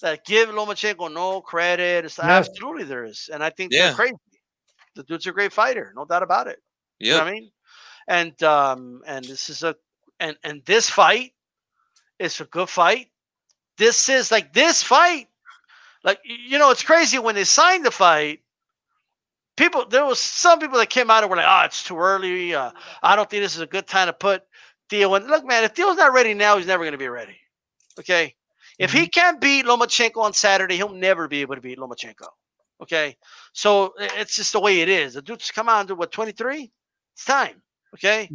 that give Lomachenko no credit? Yes. Absolutely, there is, and I think they're crazy. The dude's a great fighter, no doubt about it. Yeah, you know what I mean, and this is and this fight is a good fight. This is this fight. It's crazy when they signed the fight. There was some people that came out and were like, "Oh, it's too early. I don't think this is a good time to put Theo in." Look, man, if Theo's not ready now, he's never going to be ready. Okay, if he can't beat Lomachenko on Saturday, he'll never be able to beat Lomachenko. Okay, so it's just the way it is. The dude's come on to 23. It's time. Okay,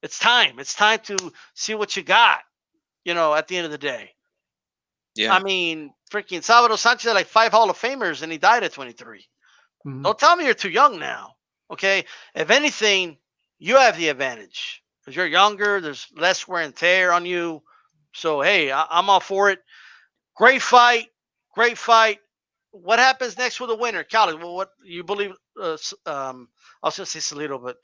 it's time. It's time to see what you got. At the end of the day. Yeah, I mean, freaking Salvador Sanchez had 5 Hall of Famers, and he died at 23. Don't tell me you're too young now. Okay, if anything, you have the advantage because you're younger. There's less wear and tear on you. So hey, I'm all for it. Great fight. What happens next with the winner, Callie? Well, what you believe? I was gonna say Salido, but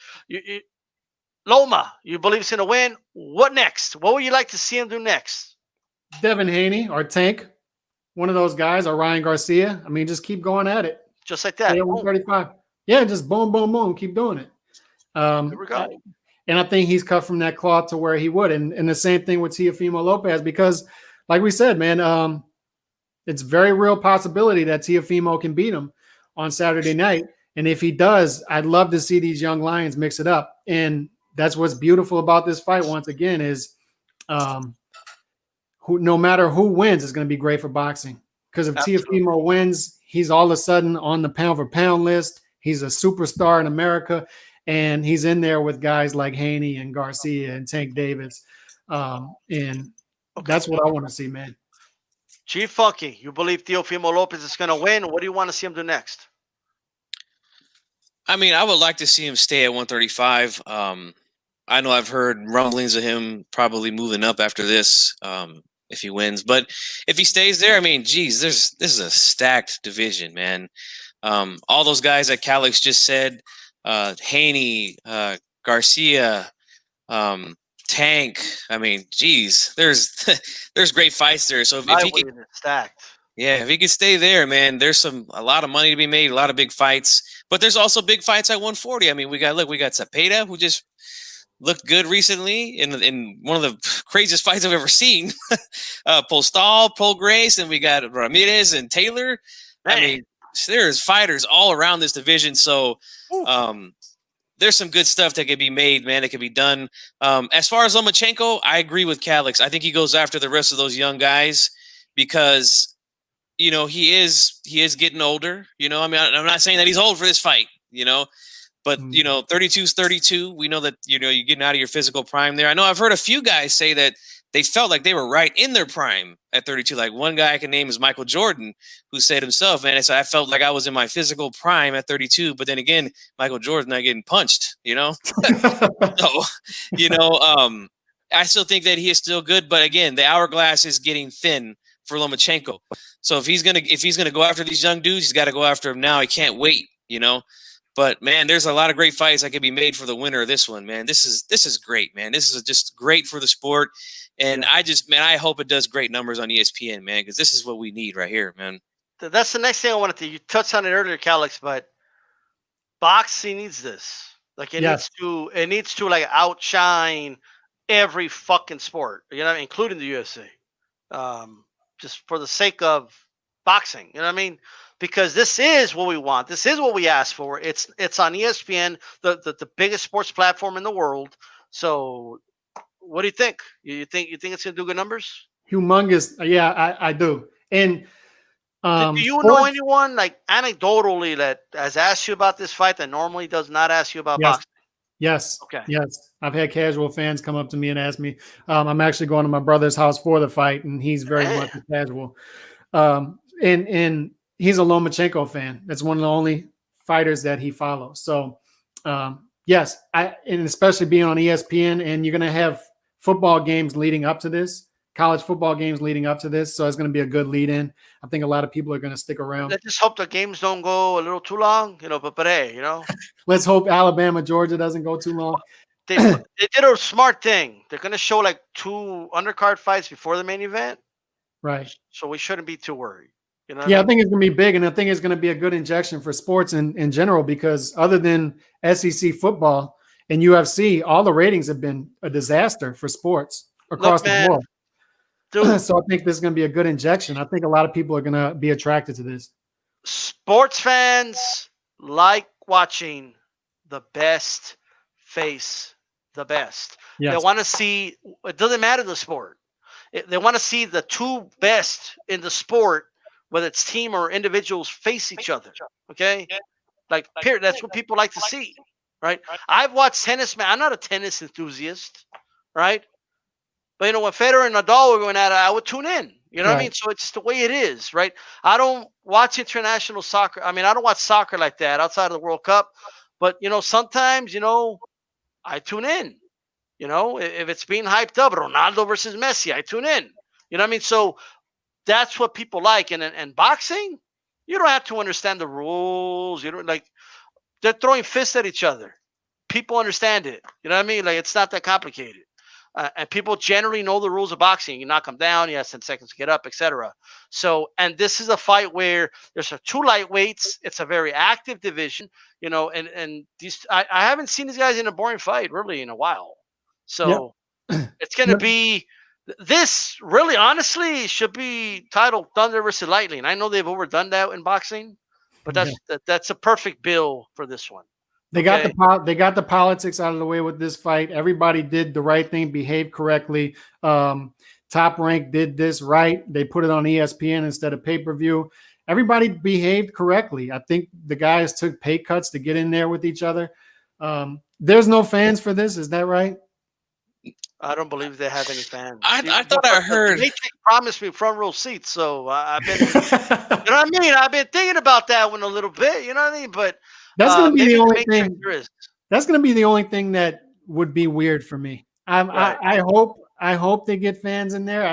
Loma, you believe he's gonna win? What next? What would you like to see him do next? Devin Haney or Tank, one of those guys, or Ryan Garcia. I mean, just keep going at it. Just like that. 135. Yeah, just boom, boom, boom. Keep doing it. Here we go. And I think he's cut from that cloth to where he would. And the same thing with Teofimo Lopez, because like we said, man, it's very real possibility that Teofimo can beat him on Saturday night. And if he does, I'd love to see these young lions mix it up. And that's what's beautiful about this fight, once again, is no matter who wins, it's going to be great for boxing. Because if Teofimo wins, he's all of a sudden on the pound-for-pound list. He's a superstar in America, and he's in there with guys like Haney and Garcia and Tank Davis. And that's what I want to see, man. Chief Funky, you believe Teofimo Lopez is going to win? What do you want to see him do next? I mean, I would like to see him stay at 135. I know I've heard rumblings of him probably moving up after this. If he wins, but if he stays there, I mean, geez, this is a stacked division, man. All those guys that Calix just said, Haney, Garcia, Tank. I mean, geez, there's great fights there. So if he can, stacked, if he can stay there, man, there's a lot of money to be made, a lot of big fights. But there's also big fights at 140. I mean, we got Cepeda, who just looked good recently in one of the craziest fights I've ever seen. Postal, Paul Grace, and we got Ramirez and Taylor. I mean, there's fighters all around this division. So there's some good stuff that could be made, man. It could be done. As far as Lomachenko, I agree with Calix. I think he goes after the rest of those young guys because, he is getting older. I mean, I'm not saying that he's old for this fight, But, 32 is 32. We know that, you're getting out of your physical prime there. I know I've heard a few guys say that they felt like they were right in their prime at 32. Like one guy I can name is Michael Jordan, who said himself, man, I felt like I was in my physical prime at 32. But then again, Michael Jordan not getting punched, So, I still think that he is still good. But again, the hourglass is getting thin for Lomachenko. So if he's gonna go after these young dudes, he's got to go after them now. He can't wait, But man, there's a lot of great fights that could be made for the winner of this one, man. This is great, man. This is just great for the sport, and I hope it does great numbers on ESPN, man, because this is what we need right here, man. That's the next thing I wanted to. You touched on it earlier, Calix, but boxing needs this. Like it needs to like outshine every fucking sport, including the UFC. Just for the sake of boxing, you know what I mean? Because this is what we want. This is what we asked for. It's on ESPN, the biggest sports platform in the world. So, what do you think? You think it's gonna do good numbers? Humongous. Yeah, I do. And do you know anyone like anecdotally that has asked you about this fight that normally does not ask you about boxing? Yes. Okay. Yes. I've had casual fans come up to me and ask me. I'm actually going to my brother's house for the fight, and he's very much a casual. And he's a Lomachenko fan. That's one of the only fighters that he follows. So, yes, and especially being on ESPN, and you're going to have football games leading up to this, college football games leading up to this. So it's going to be a good lead in. I think a lot of people are going to stick around. Let's just hope the games don't go a little too long, but hey, Let's hope Alabama, Georgia doesn't go too long. They did a smart thing. They're going to show like 2 undercard fights before the main event. Right. So we shouldn't be too worried. I think it's going to be big, and I think it's going to be a good injection for sports in general, because other than SEC football and UFC, all the ratings have been a disaster for sports across the board. Dude, so I think this is going to be a good injection. I think a lot of people are going to be attracted to this. Sports fans like watching the best face the best. Yes. They want to see, it doesn't matter the sport. They want to see the 2 best in the sport, whether it's team or individuals, face each other. Okay? Like, period. That's what people like to see, right? I've watched tennis, man. I'm not a tennis enthusiast, right? But, when Federer and Nadal were going at it, I would tune in. You know what I mean? So it's the way it is, right? I don't watch international soccer. I mean, I don't watch soccer like that outside of the World Cup. But, sometimes, I tune in. If it's being hyped up, Ronaldo versus Messi, I tune in. You know what I mean? So that's what people like. And boxing, you don't have to understand the rules. You don't they're throwing fists at each other. People understand it. You know what I mean? Like, it's not that complicated. And people generally know the rules of boxing. You knock them down, you have 10 seconds to get up, etc. So, and this is a fight where there's 2 lightweights. It's a very active division, and these I haven't seen these guys in a boring fight really in a while. So it's going to be this really, honestly, should be titled Thunder versus Lightning. I know they've overdone that in boxing, but that's a perfect bill for this one. They got the politics out of the way with this fight. Everybody did the right thing, behaved correctly. Top Rank did this right. They put it on ESPN instead of pay-per-view. Everybody behaved correctly. I think the guys took pay cuts to get in there with each other. There's no fans for this. Is that right? I don't believe they have any fans. I thought I heard. They promised me front row seats, so I've been, you know what I mean? I've been thinking about that one a little bit, you know what I mean? But that's going to be the only thing. That's going to be the only thing that would be weird for me. I hope they get fans in there.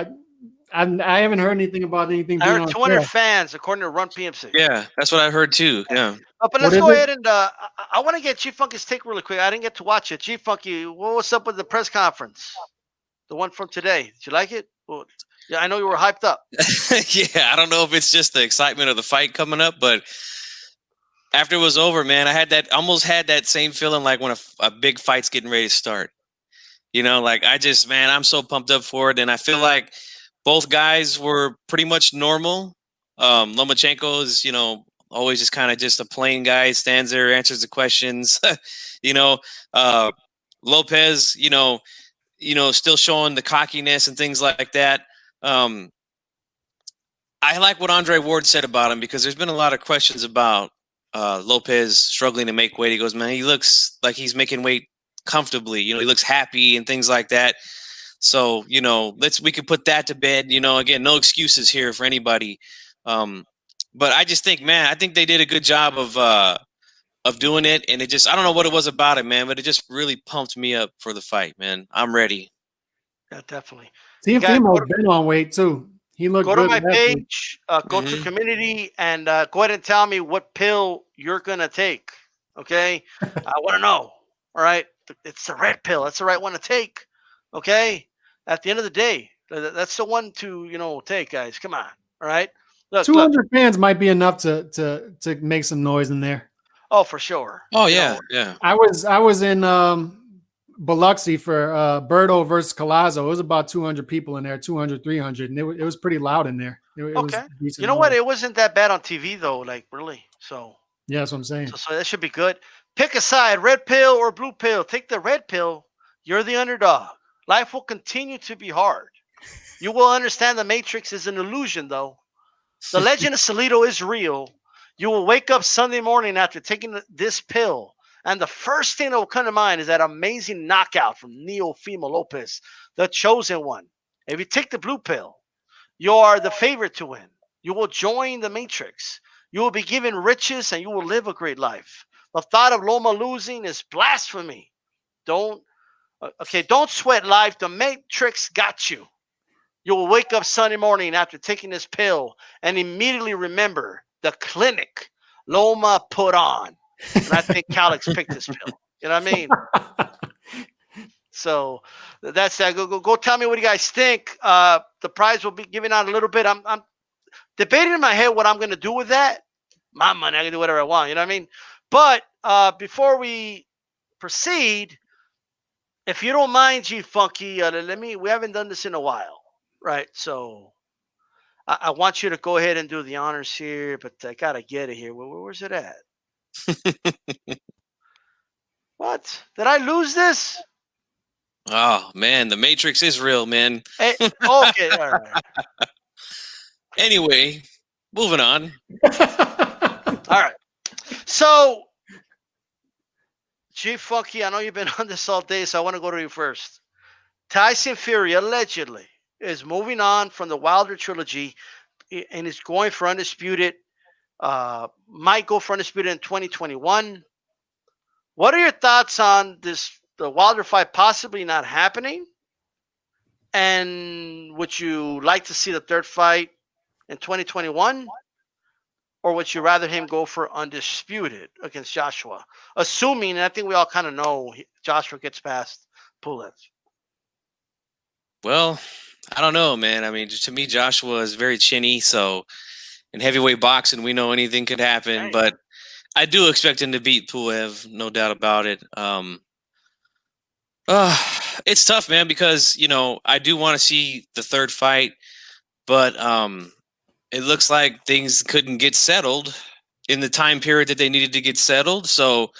I haven't heard anything about anything. I heard 200 fans according to Run PMC. Yeah, that's what I heard too. Yeah. But let's go ahead and I want to get G Funky's take really quick. I didn't get to watch it. G Funky, what's up with the press conference? The one from today. Did you like it? Well, yeah, I know you were hyped up. Yeah, I don't know if it's just the excitement of the fight coming up, but after it was over, man, I almost had that same feeling like when a big fight's getting ready to start. I'm so pumped up for it, and I feel like both guys were pretty much normal. Lomachenko is, always just kind of just a plain guy, stands there, answers the questions. Lopez, still showing the cockiness and things like that. I like what Andre Ward said about him, because there's been a lot of questions about Lopez struggling to make weight. He goes, man, he looks like he's making weight comfortably. You know, he looks happy and things like that. So, you know, we could put that to bed. You know, again, no excuses here for anybody. But I just think, man, I think they did a good job of doing it. And it just, I don't know what it was about it, man, but it just really pumped me up for the fight, man. I'm ready. Yeah, definitely. Teofimo's been on weight too. He looked go good. to my page, go to community, and go ahead and tell me what pill you're going to take. Okay? I want to know. All right? It's the red pill. That's the right one to take. Okay? At the end of the day, that's the one to, you know, take, guys. Come on. All right? Look, 200 fans might be enough to make some noise in there. Oh, for sure. Oh, yeah. Yeah. I was in Biloxi for Berto versus Collazo. It was about 200 people in there, 200, 300, and it was pretty loud in there. It okay. Was you know what? It wasn't that bad on TV, though, like, really. So, yeah, that's what I'm saying. So that should be good. Pick a side, red pill or blue pill. Take the red pill. You're the underdog. Life will continue to be hard. You will understand the Matrix is an illusion, though. The legend of Salito is real. You will wake up Sunday morning after taking this pill, and the first thing that will come to mind is that amazing knockout from Teofimo Lopez, the chosen one. If you take the blue pill, you are the favorite to win. You will join the Matrix. You will be given riches, and you will live a great life. The thought of Loma losing is blasphemy. Don't sweat life. The Matrix got you. You will wake up Sunday morning after taking this pill and immediately remember the clinic Loma put on. And I think Calix picked this pill. You know what I mean? So that's that. Go tell me what you guys think. The prize will be given out a little bit. I'm debating in my head what I'm going to do with that. My money, I can do whatever I want. You know what I mean? But before we proceed, if you don't mind, G Funky, we haven't done this in a while. Right, so I want you to go ahead and do the honors here, but I gotta get it here. Where's it at? What? Did I lose this? Oh man, the Matrix is real, man. Hey, okay, all right. Anyway, moving on. All right. So, G Funky, I know you've been on this all day, so I want to go to you first. Tyson Fury allegedly is moving on from the Wilder Trilogy and is going for Undisputed. Might go for Undisputed in 2021. What are your thoughts on the Wilder fight possibly not happening? And would you like to see the third fight in 2021? Or would you rather him go for Undisputed against Joshua? Assuming, and I think we all kind of know, Joshua gets past Pulev. Well, I don't know, man. I mean, to me, Joshua is very chinny. So in heavyweight boxing, we know anything could happen. Right. But I do expect him to beat Pulev, no doubt about it. It's tough, man, because, you know, I do want to see the third fight. But it looks like things couldn't get settled in the time period that they needed to get settled. So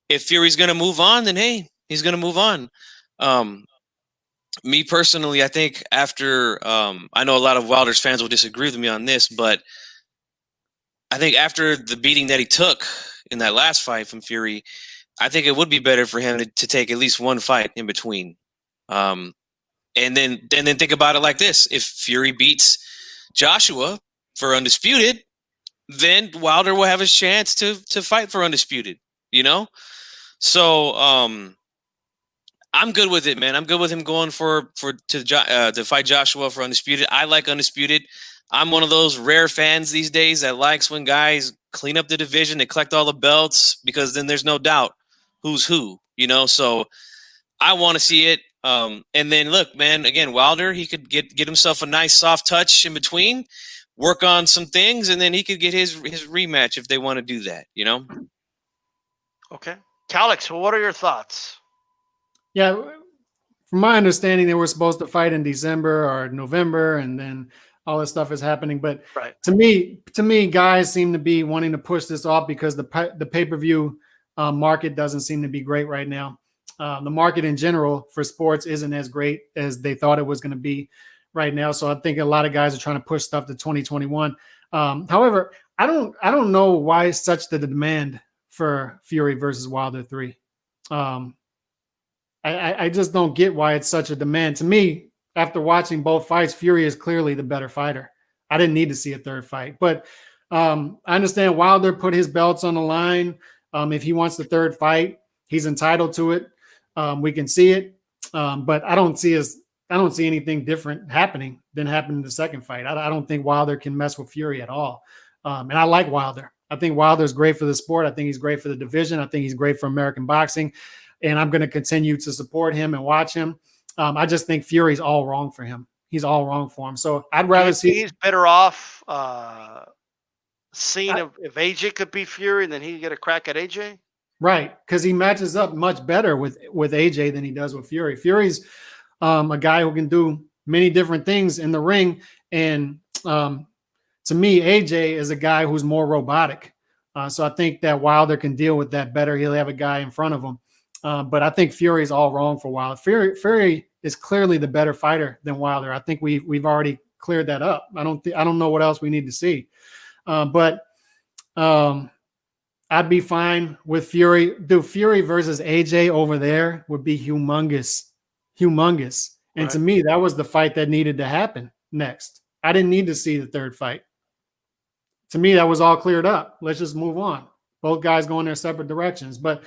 if Fury's going to move on, then, hey, he's going to move on. Me personally, I think after I know a lot of Wilder's fans will disagree with me on this, but I think after the beating that he took in that last fight from Fury, I think it would be better for him to take at least one fight in between. And then think about it like this. If Fury beats Joshua for Undisputed, then Wilder will have his chance to fight for Undisputed, you know? So I'm good with it, man. I'm good with him going to fight Joshua for Undisputed. I like Undisputed. I'm one of those rare fans these days that likes when guys clean up the division, they collect all the belts, because then there's no doubt who's who, you know? So I want to see it. And then look, man, again, Wilder, he could get himself a nice soft touch in between, work on some things, and then he could get his rematch if they want to do that, you know? Okay. Calix, well, what are your thoughts? Yeah, from my understanding, they were supposed to fight in December or November, and then all this stuff is happening. But right. to me, guys seem to be wanting to push this off because the pay-per-view market doesn't seem to be great right now. The market in general for sports isn't as great as they thought it was going to be right now. So I think a lot of guys are trying to push stuff to 2021. However, I don't know why it's such the demand for Fury versus Wilder 3. I just don't get why it's such a demand. To me, after watching both fights, Fury is clearly the better fighter. I didn't need to see a third fight, but I understand Wilder put his belts on the line. If he wants the third fight, he's entitled to it. We can see it, but I don't see anything different happening than happened in the second fight. I don't think Wilder can mess with Fury at all. And I like Wilder. I think Wilder's great for the sport. I think he's great for the division. I think he's great for American boxing. And I'm going to continue to support him and watch him. I just think Fury's all wrong for him. He's all wrong for him. So I'd rather see. He's better off seeing if AJ could beat Fury and then he could get a crack at AJ. Right, because he matches up much better with AJ than he does with Fury. Fury's a guy who can do many different things in the ring. And to me, AJ is a guy who's more robotic. So I think that Wilder can deal with that better. He'll have a guy in front of him. But I think Fury's all wrong for Wilder. Fury is clearly the better fighter than Wilder. I think we've already cleared that up. I don't know what else we need to see. But I'd be fine with Fury. Dude, Fury versus AJ over there would be humongous. And to me, that was the fight that needed to happen next. I didn't need to see the third fight. To me, that was all cleared up. Let's just move on. Both guys going their separate directions. But,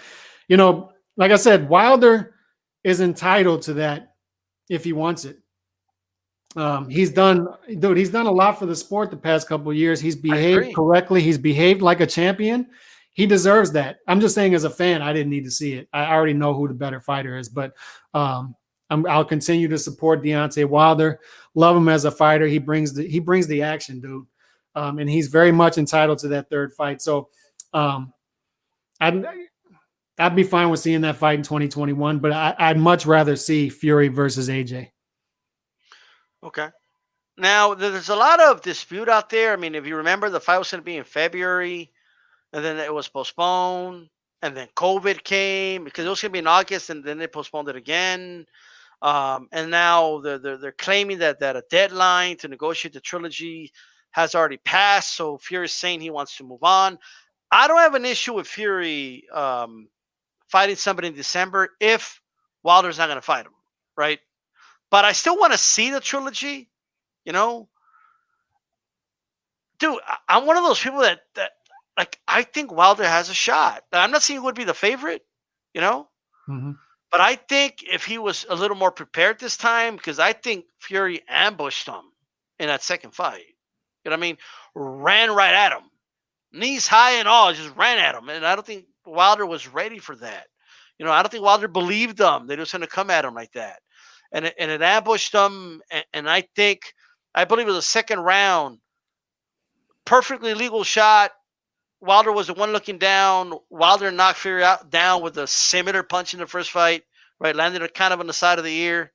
like I said, Wilder is entitled to that if he wants it. He's done a lot for the sport the past couple of years. He's behaved correctly. He's behaved like a champion. He deserves that. I'm just saying, as a fan, I didn't need to see it. I already know who the better fighter is, but I'll continue to support Deontay Wilder. Love him as a fighter. He brings the action, dude, and he's very much entitled to that third fight. So I'd be fine with seeing that fight in 2021, but I'd much rather see Fury versus AJ. Okay. Now, there's a lot of dispute out there. I mean, if you remember, the fight was going to be in February, and then it was postponed, and then COVID came because it was going to be in August, and then they postponed it again. And now they're claiming that a deadline to negotiate the trilogy has already passed, so Fury's saying he wants to move on. I don't have an issue with Fury fighting somebody in December if Wilder's not going to fight him, right? But I still want to see the trilogy, Dude, I'm one of those people that like, I think Wilder has a shot. I'm not saying he would be the favorite, Mm-hmm. But I think if he was a little more prepared this time, because I think Fury ambushed him in that second fight. You know what I mean? Ran right at him. Knees high and all, just ran at him. And I don't think Wilder was ready for that. I don't think Wilder believed them. They were just going to come at him like that. And it ambushed them. And I believe it was the second round. Perfectly legal shot. Wilder was the one looking down. Wilder knocked Fury down with a similar punch in the first fight, right? Landed kind of on the side of the ear.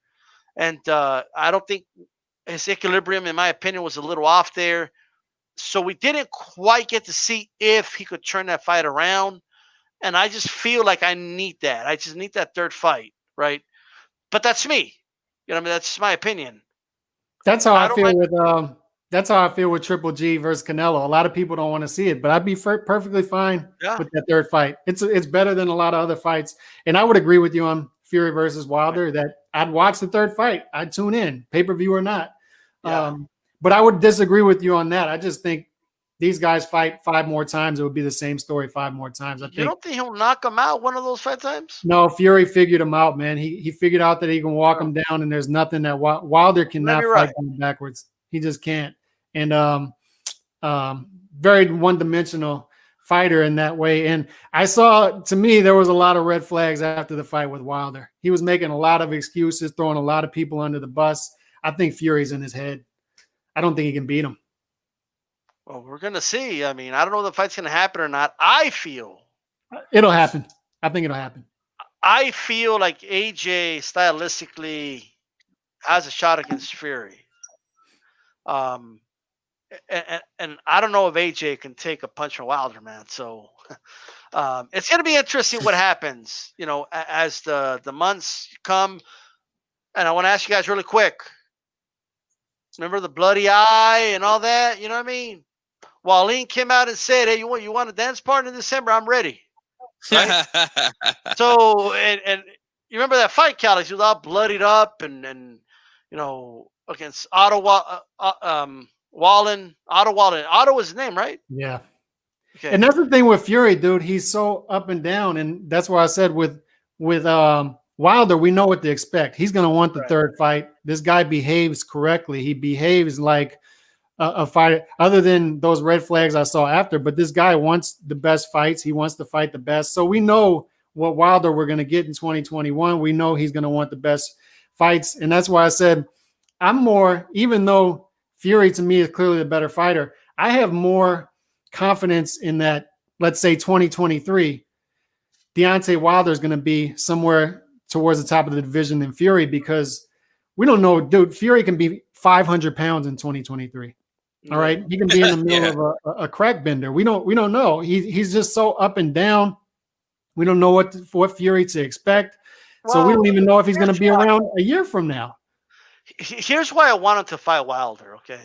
And I don't think his equilibrium, in my opinion, was a little off there. So we didn't quite get to see if he could turn that fight around. And I just feel like I need that. I just need that third fight, right? But that's me. That's just my opinion. That's how I feel with that's how I feel with Triple G versus Canelo. A lot of people don't want to see it, but I'd be perfectly fine with that third fight. It's better than a lot of other fights. And I would agree with you on Fury versus Wilder that I'd watch the third fight. I'd tune in, pay-per-view or not. Yeah. But I would disagree with you on that. I just think these guys fight 5 more times, it would be the same story 5 more times. You don't think he'll knock him out one of those 5 times? No, Fury figured him out, man. He figured out that he can walk him down, and there's nothing that Wilder cannot fight going backwards. He just can't. And very one-dimensional fighter in that way. And to me, there was a lot of red flags after the fight with Wilder. He was making a lot of excuses, throwing a lot of people under the bus. I think Fury's in his head. I don't think he can beat him. Well, we're going to see. I mean, I don't know if the fight's going to happen or not. I feel it'll happen. I think it'll happen. I feel like AJ stylistically has a shot against Fury. And I don't know if AJ can take a punch from Wilder, man. So it's going to be interesting what happens, as the months come. And I want to ask you guys really quick. Remember the bloody eye and all that? You know what I mean? Wallin came out and said, "Hey, you want a dance partner in December? I'm ready." Right? So and you remember that fight, Calix? He was all bloodied up and against Ottawa, Wallin, Otto Wallin. Otto was his name, right? Yeah. Okay. And that's the thing with Fury, dude. He's so up and down, and that's why I said with Wilder, we know what to expect. He's going to want the third fight. This guy behaves correctly. He behaves like a fighter, other than those red flags I saw after. But this guy wants the best fights. He wants to fight the best. So we know what Wilder we're going to get in 2021. We know he's going to want the best fights, and that's why I said I'm more. Even though Fury to me is clearly the better fighter, I have more confidence in that, let's say 2023, Deontay Wilder is going to be somewhere towards the top of the division than Fury, because we don't know, dude. Fury can be 500 pounds in 2023. All right. He can be in the middle of a crack bender. We don't know. He's just so up and down. We don't know what Fury to expect. So we don't even know if he's going to be around a year from now. Here's why I wanted to fight Wilder, okay?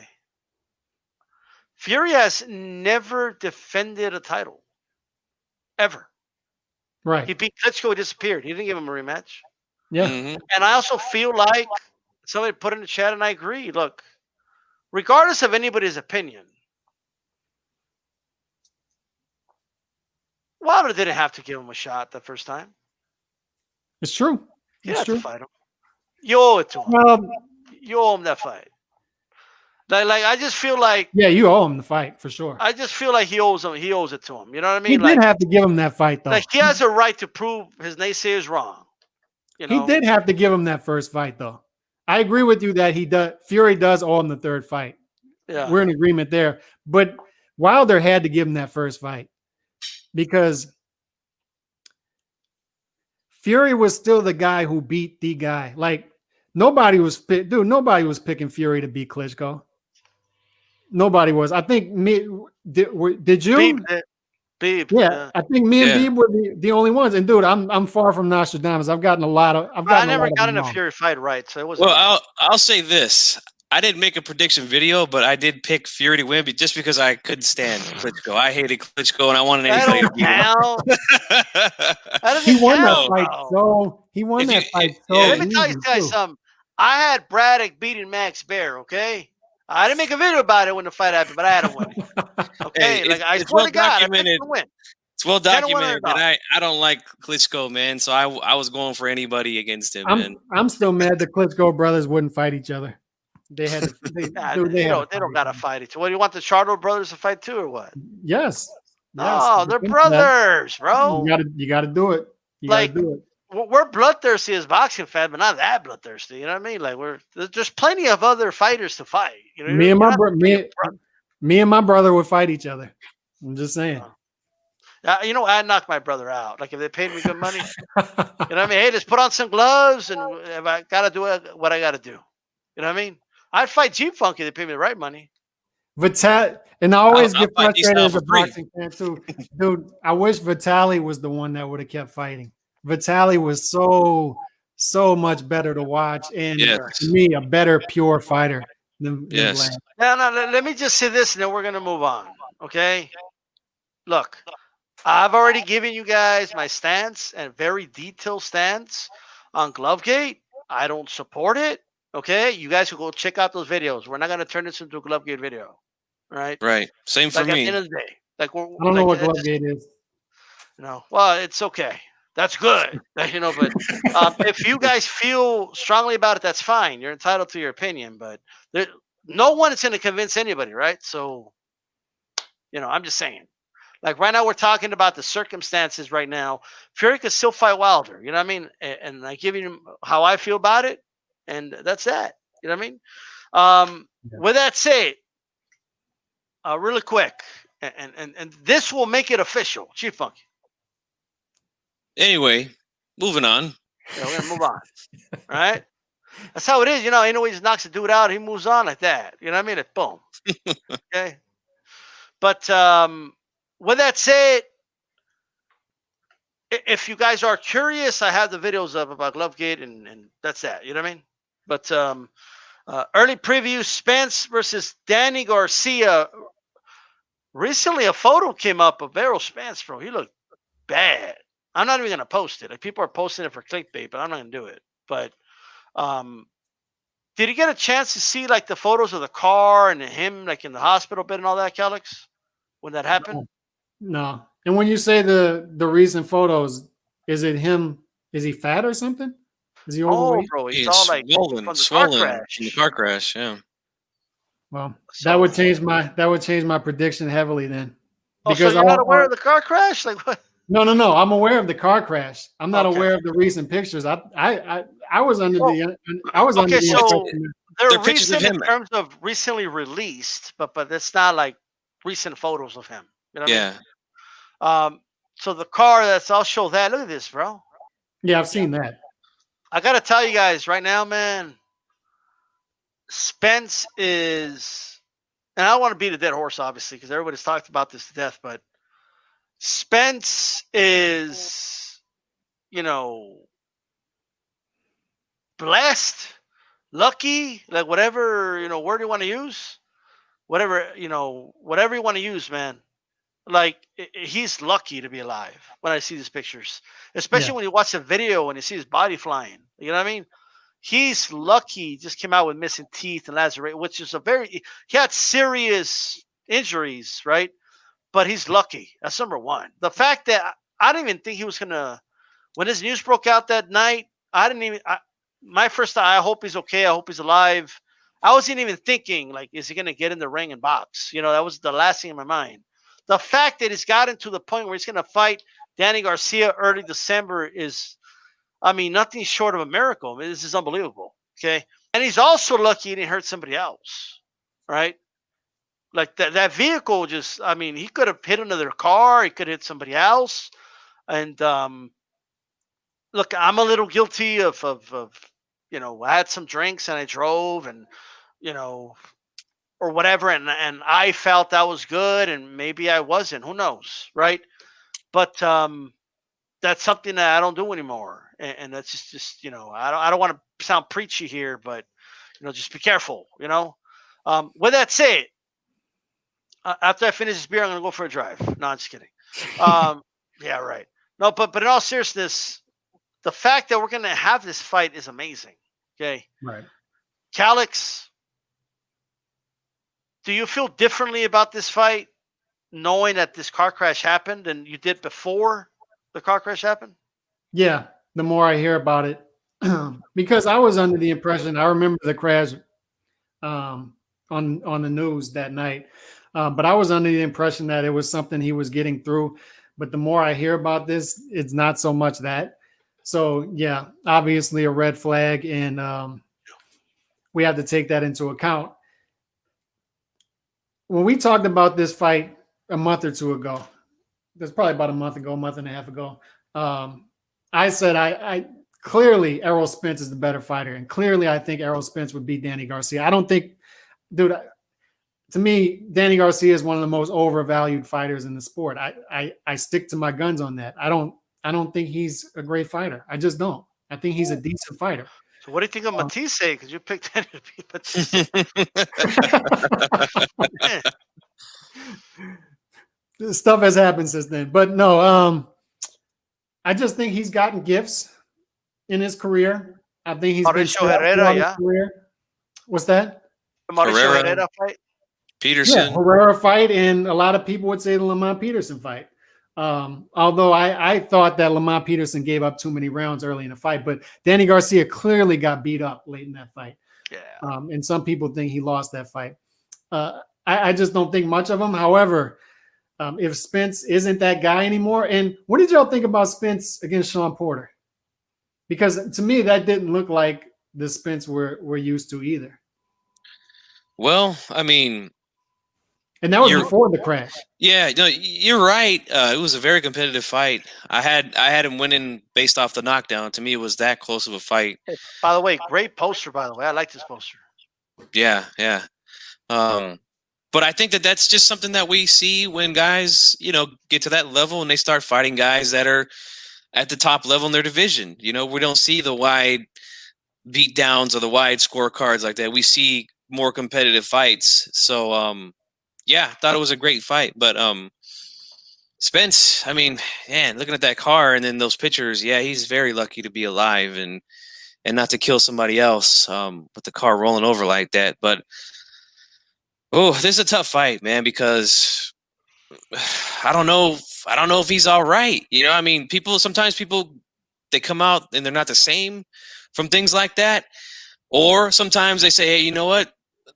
Fury has never defended a title. Ever. Right. He beat Klitschko, he disappeared. He didn't give him a rematch. Yeah. And I also feel like somebody put in the chat, and I agree. Look, regardless of anybody's opinion, Wilder didn't have to give him a shot the first time. It's true. You didn't have to fight him. You owe it to him. You owe him that fight. Like I just feel like you owe him the fight for sure. I just feel like he owes it to him. You know what I mean? He did have to give him that fight, though. Like he has a right to prove his naysayers wrong. You know? He did have to give him that first fight, though. I agree with you that he does. Fury does owe him the third fight. Yeah, we're in agreement there. But Wilder had to give him that first fight because Fury was still the guy who beat the guy. Like nobody was picking Fury to beat Klitschko. Nobody was. I think me did you? Beeb. Yeah, I think me and Beeb were the only ones. And dude, I'm far from Nostradamus. I've gotten a lot of. I never got in a Fury fight right, so it was. Well, I'll say this: I didn't make a prediction video, but I did pick Fury to win, just because I couldn't stand Klitschko. I hated Klitschko, and I wanted anybody to beat him. He won that fight. He won that fight. Let me tell you guys something. I had Braddock beating Max Baer. Okay. I didn't make a video about it when the fight happened, but I had to win. Okay, hey, like I swear to God, I picked to win. It's well documented that I don't like Klitschko, man. So I was going for anybody against him, man. I'm still mad the Klitschko brothers wouldn't fight each other. They had to. They don't gotta fight each other. What do you want the Charlo brothers to fight too, or what? Yes. Oh, they're brothers, bro. You gotta do it. You gotta do it. We're bloodthirsty as boxing fans, but not that bloodthirsty. You know what I mean? Like there's plenty of other fighters to fight. You know, me and my brother would fight each other. I'm just saying. I'd knock my brother out. Like if they paid me good money, you know what I mean? Hey, just put on some gloves, and if I gotta do what I gotta do, you know what I mean? I'd fight G-Funk if they paid me the right money. And I always get frustrated as a boxing fan too, dude. I wish Vitaly was the one that would have kept fighting. Vitaly was so much better to watch, and to me, a better pure fighter than Vlad. Now, let me just say this, and then we're gonna move on. Okay, look, I've already given you guys my stance and very detailed stance on Glovegate. I don't support it. Okay, you guys will go check out those videos. We're not gonna turn this into a Glovegate video. All right. Right. Same for me. At the end of the day, I don't know what Glovegate is. No. Well, it's okay. That's good, but if you guys feel strongly about it, that's fine. You're entitled to your opinion, but no one is going to convince anybody, right? So, I'm just saying. Like right now, we're talking about the circumstances right now. Fury could still fight Wilder, you know what I mean? And I give you how I feel about it, and that's that. You know what I mean? With that said, really quick, and this will make it official. Chief Funky. Anyway, moving on. Yeah, we're gonna move on. All right. That's how it is, Anyway, he just knocks the dude out, he moves on like that. You know what I mean? It's boom. Okay. But with that said, if you guys are curious, I have the videos up about Glovegate, and that's that. You know what I mean? But early preview: Spence versus Danny Garcia. recently a photo came up of Errol Spence, bro. He looked bad. I'm not even gonna post it. Like, people are posting it for clickbait, but I'm not gonna do it. But did you get a chance to see like the photos of the car and him like in the hospital bed and all that, Calix, when that happened? No. And when you say the recent photos, is it him? Is he fat or something? Is he Oh, overweight? bro, he's He's all like swollen, from the car swollen crash. from the car crash. Yeah. Well, So- that would change my prediction heavily then. Oh, so you're not aware of the car crash? Like what? No. I'm aware of the car crash. I'm not Okay. aware of the recent pictures. I was under the Okay, so impression they're They're pictures of recent in him. terms of recently released, but it's not like recent photos of him. You know what Yeah. I mean? So the car I'll show that. Look at this, bro. yeah, I've seen that. I gotta tell you guys right now, man. Spence is, and I don't want to beat a dead horse, obviously, because everybody's talked about this to death, but Spence is, blessed, lucky, like whatever, word you want to use, whatever you want to use, man. Like he's lucky to be alive when I see these pictures, especially when you watch the video and you see his body flying. You know what I mean? He's lucky. He just came out with missing teeth and laceration, which is he had serious injuries, right? But he's lucky. That's number one. The fact that I didn't even think he was gonna, when this news broke out that night, my first thought, I hope he's okay. I hope he's alive. I wasn't even thinking, like, is he gonna get in the ring and box? That was the last thing in my mind. The fact that he's gotten to the point where he's gonna fight Danny Garcia early December is, nothing short of a miracle. I mean, this is unbelievable. Okay. And he's also lucky he didn't hurt somebody else. Right? Like that vehicle just, he could have hit another car, he could have hit somebody else. And look, I'm a little guilty of I had some drinks and I drove and or whatever, and I felt that was good and maybe I wasn't. Who knows, right? But that's something that I don't do anymore. And that's just I don't want to sound preachy here, but just be careful, With that said, after I finish this beer, I'm gonna go for a drive. No, I'm just kidding. Yeah, right. No, but in all seriousness, the fact that we're gonna have this fight is amazing. Okay. Right. Calix, do you feel differently about this fight, knowing that this car crash happened than you did before the car crash happened? Yeah, the more I hear about it, because I was under the impression, I remember the crash on the news that night, but I was under the impression that it was something he was getting through. But the more I hear about this, it's not so much that. So yeah, obviously a red flag, and we have to take that into account. When we talked about this fight a month or two ago, that's probably about a month and a half ago, I said I clearly Errol Spence is the better fighter, and clearly I think Errol Spence would beat Danny Garcia. I don't think, dude, to me, Danny Garcia is one of the most overvalued fighters in the sport. I stick to my guns on that. I don't think he's a great fighter. I just don't. I think he's a decent fighter. So what do you think of Matisse? Because you picked Danny to beat Matisse. Stuff has happened since then, but no, I just think he's gotten gifts in his career. I think he's Mauricio been Herrera, yeah. Career. What's that? The Mauricio Herrera. Herrera fight. Peterson. Yeah, Herrera fight, and a lot of people would say the Lamont Peterson fight. Although I thought that Lamont Peterson gave up too many rounds early in the fight, but Danny Garcia clearly got beat up late in that fight. Yeah. And some people think he lost that fight. I just don't think much of him. However, if Spence isn't that guy anymore, and what did y'all think about Spence against Sean Porter? Because to me, that didn't look like the Spence we're used to either. Well, I mean, and that was before the crash. Yeah, no, you're right. It was a very competitive fight. I had him winning based off the knockdown. To me, it was that close of a fight. Hey, by the way, great poster. By the way, I like this poster. Yeah. But I think that's just something that we see when guys, get to that level and they start fighting guys that are at the top level in their division. We don't see the wide beatdowns or the wide scorecards like that. We see more competitive fights. So, Yeah, thought it was a great fight, but Spence, I mean, man, looking at that car and then those pictures, yeah, he's very lucky to be alive and not to kill somebody else with the car rolling over like that. But oh, this is a tough fight, man, because I don't know if he's all right. You know, I mean, sometimes people they come out and they're not the same from things like that, or sometimes they say, hey, you know what?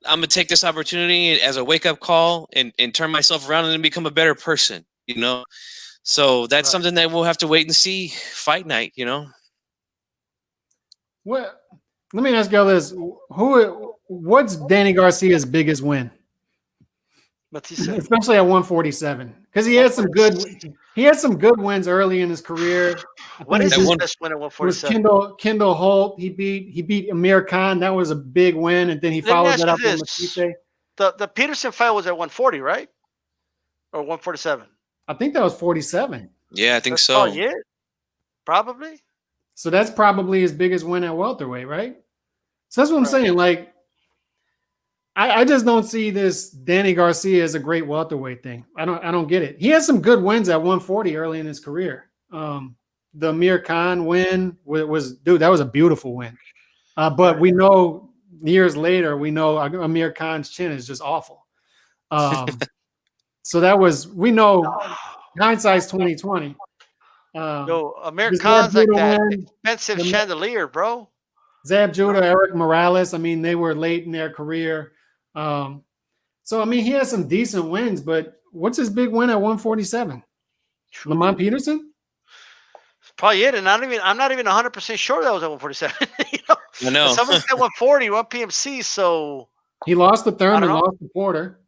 I'm gonna take this opportunity as a wake up call and turn myself around and become a better person. You know, so that's something that we'll have to wait and see fight night. You know. What? Let me ask y'all this: what's Danny Garcia's biggest win? Especially at 147, because he had some good wins early in his career. What is his best win at 147? Was Kendall Holt. He beat Amir Khan. That was a big win, and then he followed that up with Matisse. The Peterson fight was at 140, right? Or 147? I think that was 47. Yeah, I think so. Oh, yeah, probably. So that's probably his biggest win at welterweight, right? So that's what I'm saying. Like, I just don't see this Danny Garcia as a great welterweight thing. I don't get it. He has some good wins at 140 early in his career. The Amir Khan win was that was a beautiful win. But we know years later, Amir Khan's chin is just awful. So we know hindsight's 2020. Amir Khan's like that expensive chandelier, bro. Zab Judah, Eric Morales. I mean, they were late in their career. So I mean, he has some decent wins, but what's his big win at 147? Lamont Peterson? Probably it, and I'm not even 100% sure that was at 147. I know. Someone said 140, 1 PMC. So he lost the third and lost the Porter.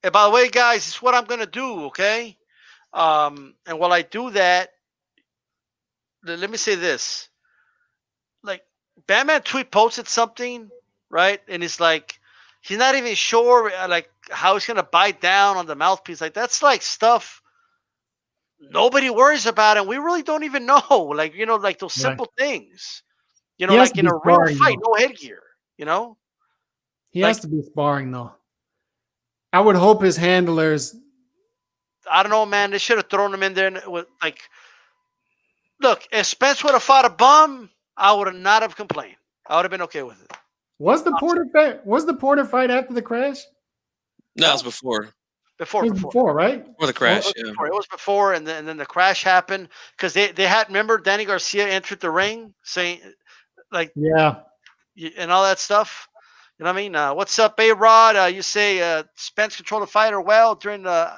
And by the way, guys, this is what I'm gonna do, okay? And while I do that, let me say this: like, Batman tweet posted something, right? And it's like he's not even sure, like, how he's gonna bite down on the mouthpiece. Like, that's like stuff nobody worries about, and we really don't even know. Like, like those simple things. Like in a real fight, no headgear. He has to be sparring though. I would hope his handlers. I don't know, man. They should have thrown him in there with look. If Spence would have fought a bum, I would not have complained. I would have been okay with it. Was the Porter fight after the crash? No, it was before. Before, right? Before the crash. It was before, and then the crash happened because they had. Remember, Danny Garcia entered the ring saying, like, and all that stuff. You know what I mean? What's up, A-Rod? You say Spence controlled the fighter well during the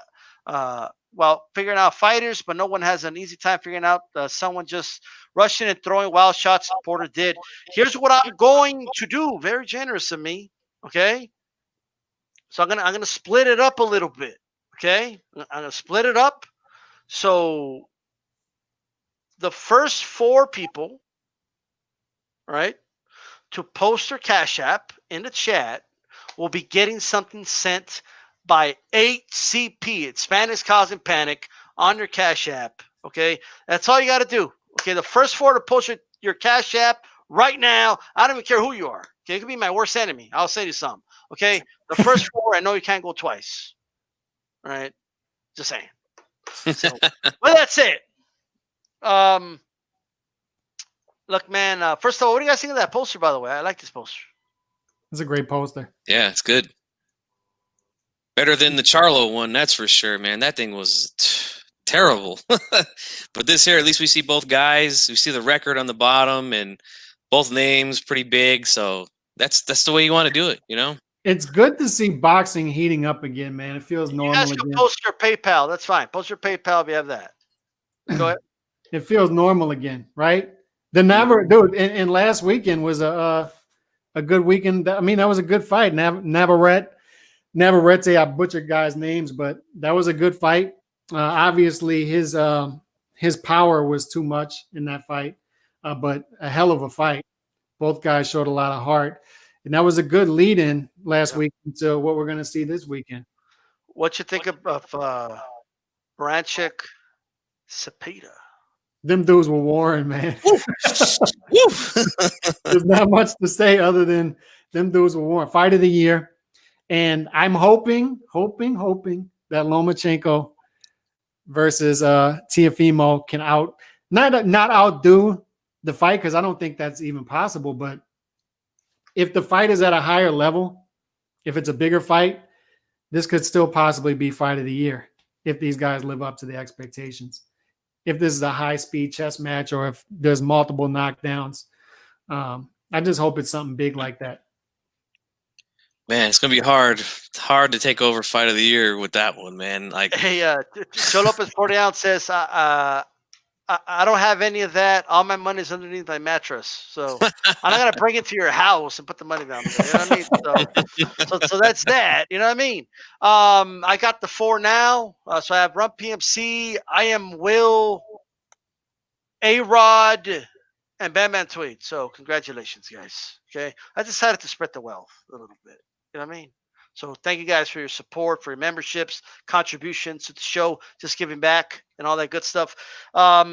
figuring out fighters, but no one has an easy time figuring out someone just rushing and throwing wild shots. Porter did. Here's what I'm going to do. Very generous of me. Okay. So I'm gonna split it up a little bit. Okay. I'm gonna split it up. So the first 4 people, right, to post their Cash App in the chat will be getting something sent by HCP. It's Spanish Causing Panic on your Cash App. Okay, that's all you got to do. Okay, the first 4 to post your Cash App right now. I don't even care who you are. Okay, it could be my worst enemy. I'll say you something. Okay, the first 4. I know you can't go twice. All right, just saying. So, well, that's it. Look, man. First of all, what do you guys think of that poster? By the way, I like this poster. It's a great poster. Yeah, it's good. Better than the Charlo one, that's for sure, man. That thing was terrible. But this here, at least we see both guys. We see the record on the bottom and both names pretty big. So that's the way you want to do it, It's good to see boxing heating up again, man. It feels normal. You guys can post your PayPal. That's fine. Post your PayPal if you have that. Go ahead. It feels normal again, right? And last weekend was a good weekend. I mean, that was a good fight. Navarrete, I butchered guys' names, but that was a good fight. Obviously, his power was too much in that fight, but a hell of a fight. Both guys showed a lot of heart, and that was a good lead-in last week to what we're going to see this weekend. What you think of Branchik, Cepeda? Them dudes were warring, man. There's not much to say other than them dudes were warring. Fight of the year. And I'm hoping that Lomachenko versus Teofimo can not outdo the fight, because I don't think that's even possible. But if the fight is at a higher level, if it's a bigger fight, this could still possibly be fight of the year if these guys live up to the expectations. If this is a high-speed chess match or if there's multiple knockdowns. I just hope it's something big like that. Man, it's gonna be hard to take over fight of the year with that one, man. Like, Hey, Joe Lopez 40 ounce says, I don't have any of that. All my money's underneath my mattress, so I'm not gonna bring it to your house and put the money down there. You know what I mean? So that's that. You know what I mean? I got the 4 now. So I have Run PMC. I am Will, A-Rod, and Batman Tweed. So congratulations, guys. Okay, I decided to spread the wealth a little bit. You know what I mean? So thank you guys for your support, for your memberships, contributions to the show, just giving back and all that good stuff. By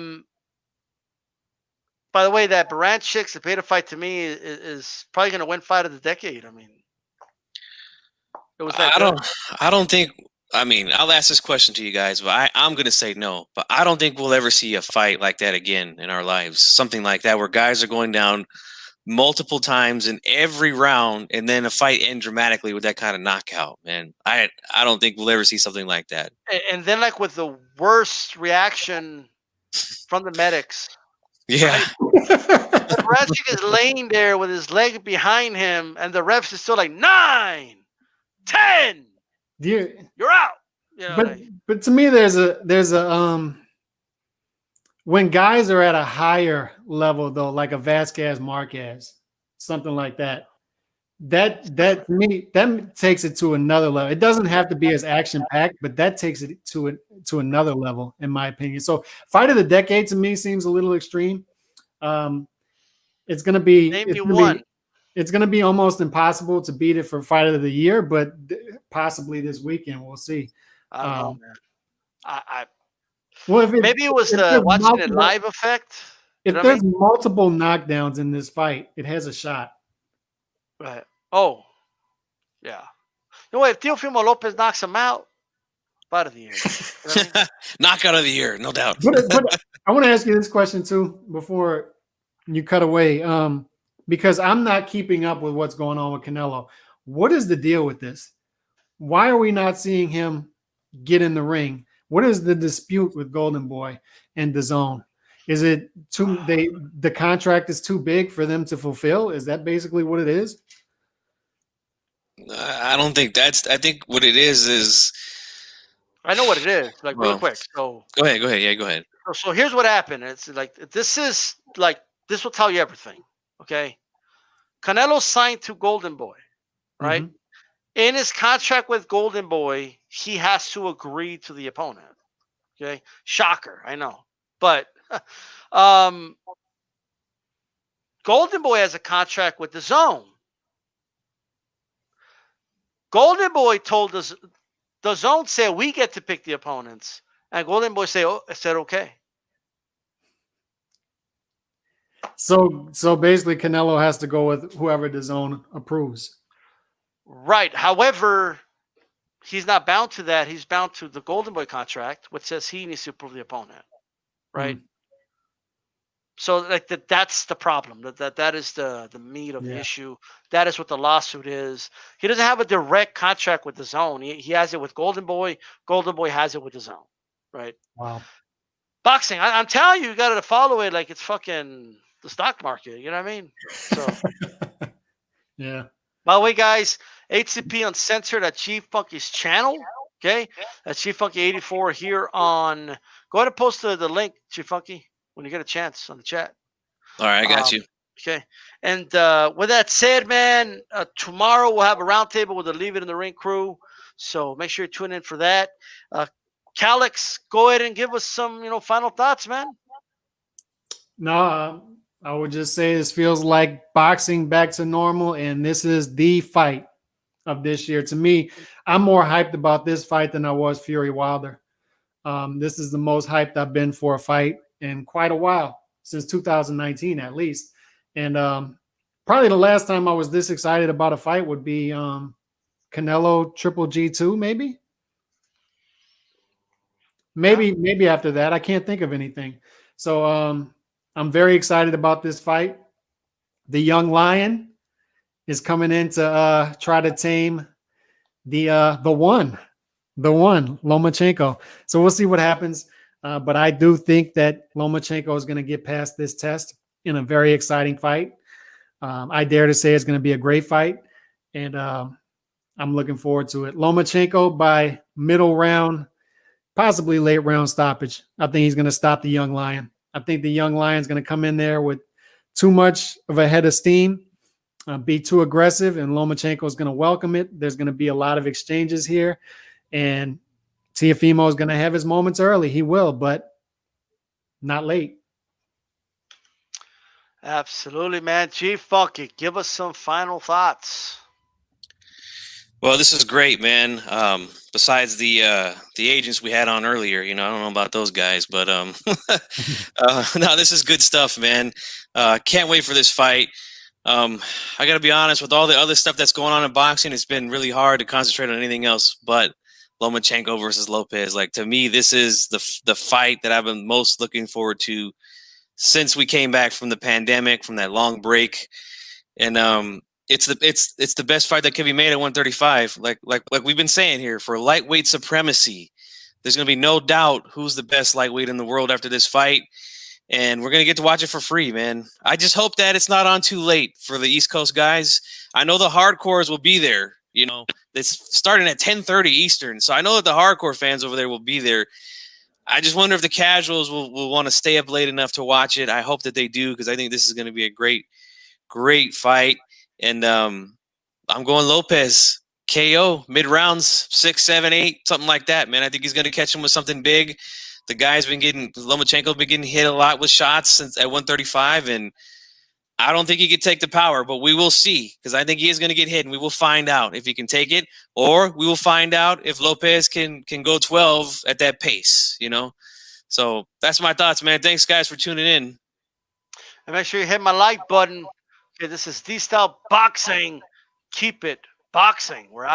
the way, that Baranchik, the beta fight to me is probably going to win fight of the decade. I mean, it was that I don't think. I mean, I'll ask this question to you guys, but I'm going to say no. But I don't think we'll ever see a fight like that again in our lives. Something like that where guys are going down multiple times in every round and then a fight end dramatically with that kind of knockout, man. I don't think we'll ever see something like that. And then, like, with the worst reaction from the medics. Yeah. Right? Baranchik is laying there with his leg behind him, and the refs is still like 9, 10. You're out. You know, but to me, there's a when guys are at a higher level, though, like a Vasquez Marquez, something like that, that to me, that takes it to another level. It doesn't have to be as action packed, but that takes it to another level, in my opinion. So, fight of the decade to me seems a little extreme. It's going to be it's going to be almost impossible to beat it for fight of the year, but possibly this weekend we'll see. I don't know, man. Well, maybe it was the watching it live effect. If there's multiple knockdowns in this fight, it has a shot. Right. Oh, yeah. You know what? If Teofimo Lopez knocks him out, fight of the year. You know what I mean? Knockout of the year, no doubt. But I want to ask you this question too before you cut away, because I'm not keeping up with what's going on with Canelo. What is the deal with this? Why are we not seeing him get in the ring? What is the dispute with Golden Boy and DAZN? Is it the contract is too big for them to fulfill? Is that basically what it is? I don't think that's. I think what it is. I know what it is. Like, real quick. So go ahead. Yeah, go ahead. So here's what happened. It's like this will tell you everything. Okay, Canelo signed to Golden Boy, right? Mm-hmm. In his contract with Golden Boy, he has to agree to the opponent. Okay, shocker, I know, but Golden Boy has a contract with DAZN. Golden Boy told us, DAZN said we get to pick the opponents, and Golden Boy said okay. So basically, Canelo has to go with whoever DAZN approves. Right. However, he's not bound to that. He's bound to the Golden Boy contract, which says he needs to approve the opponent. Right. Mm-hmm. So like that's the problem. That is the meat of the issue. That is what the lawsuit is. He doesn't have a direct contract with DAZN. He has it with Golden Boy. Golden Boy has it with DAZN. Right. Wow. Boxing. I'm telling you, you got to follow it like it's fucking the stock market. You know what I mean? So. Yeah. By the way, guys, HCP Uncensored at Chief Funky's channel. Okay, that's Chief Funky 84 here on. Go ahead and post the link, Chief Funky, when you get a chance on the chat. All right, I got you. Okay, and with that said, man, tomorrow we'll have a roundtable with the Leave It in the Ring crew. So make sure you tune in for that. Calix, go ahead and give us some, final thoughts, man. No. I would just say this feels like boxing back to normal, and this is the fight of this year. To me, I'm more hyped about this fight than I was Fury Wilder. This is the most hyped I've been for a fight in quite a while, since 2019 at least. And probably the last time I was this excited about a fight would be Canelo Triple G2, maybe. Maybe after that. I can't think of anything. So I'm very excited about this fight. The young lion is coming in to try to tame the one, Lomachenko. So we'll see what happens. But I do think that Lomachenko is going to get past this test in a very exciting fight. I dare to say it's going to be a great fight, and I'm looking forward to it. Lomachenko by middle round, possibly late round stoppage. I think he's going to stop the young lion. I think the young lion's going to come in there with too much of a head of steam, be too aggressive, and Lomachenko is going to welcome it. There's going to be a lot of exchanges here, and Teofimo is going to have his moments early. He will, but not late. Absolutely, man. G Funky, give us some final thoughts. Well, this is great, man. Besides the agents we had on earlier, I don't know about those guys, but no, this is good stuff, man. Can't wait for this fight. I got to be honest, with all the other stuff that's going on in boxing, it's been really hard to concentrate on anything else but Lomachenko versus Lopez. Like, to me, this is the fight that I've been most looking forward to since we came back from the pandemic, from that long break. And it's the best fight that can be made at 135. Like we've been saying here, for lightweight supremacy, there's going to be no doubt who's the best lightweight in the world after this fight. And we're going to get to watch it for free, man. I just hope that it's not on too late for the East Coast guys. I know the hardcores will be there. It's starting at 10:30 Eastern. So I know that the hardcore fans over there will be there. I just wonder if the casuals will want to stay up late enough to watch it. I hope that they do, because I think this is going to be a great, great fight. And I'm going Lopez. KO, mid-rounds, 6, 7, 8, something like that, man. I think he's going to catch him with something big. The guy's been Lomachenko's been getting hit a lot with shots since at 135, and I don't think he could take the power, but we will see, because I think he is going to get hit, and we will find out if he can take it, or we will find out if Lopez can go 12 at that pace, So that's my thoughts, man. Thanks, guys, for tuning in. And make sure you hit my like button. Okay, this is D-Style Boxing. Keep it boxing. We're out.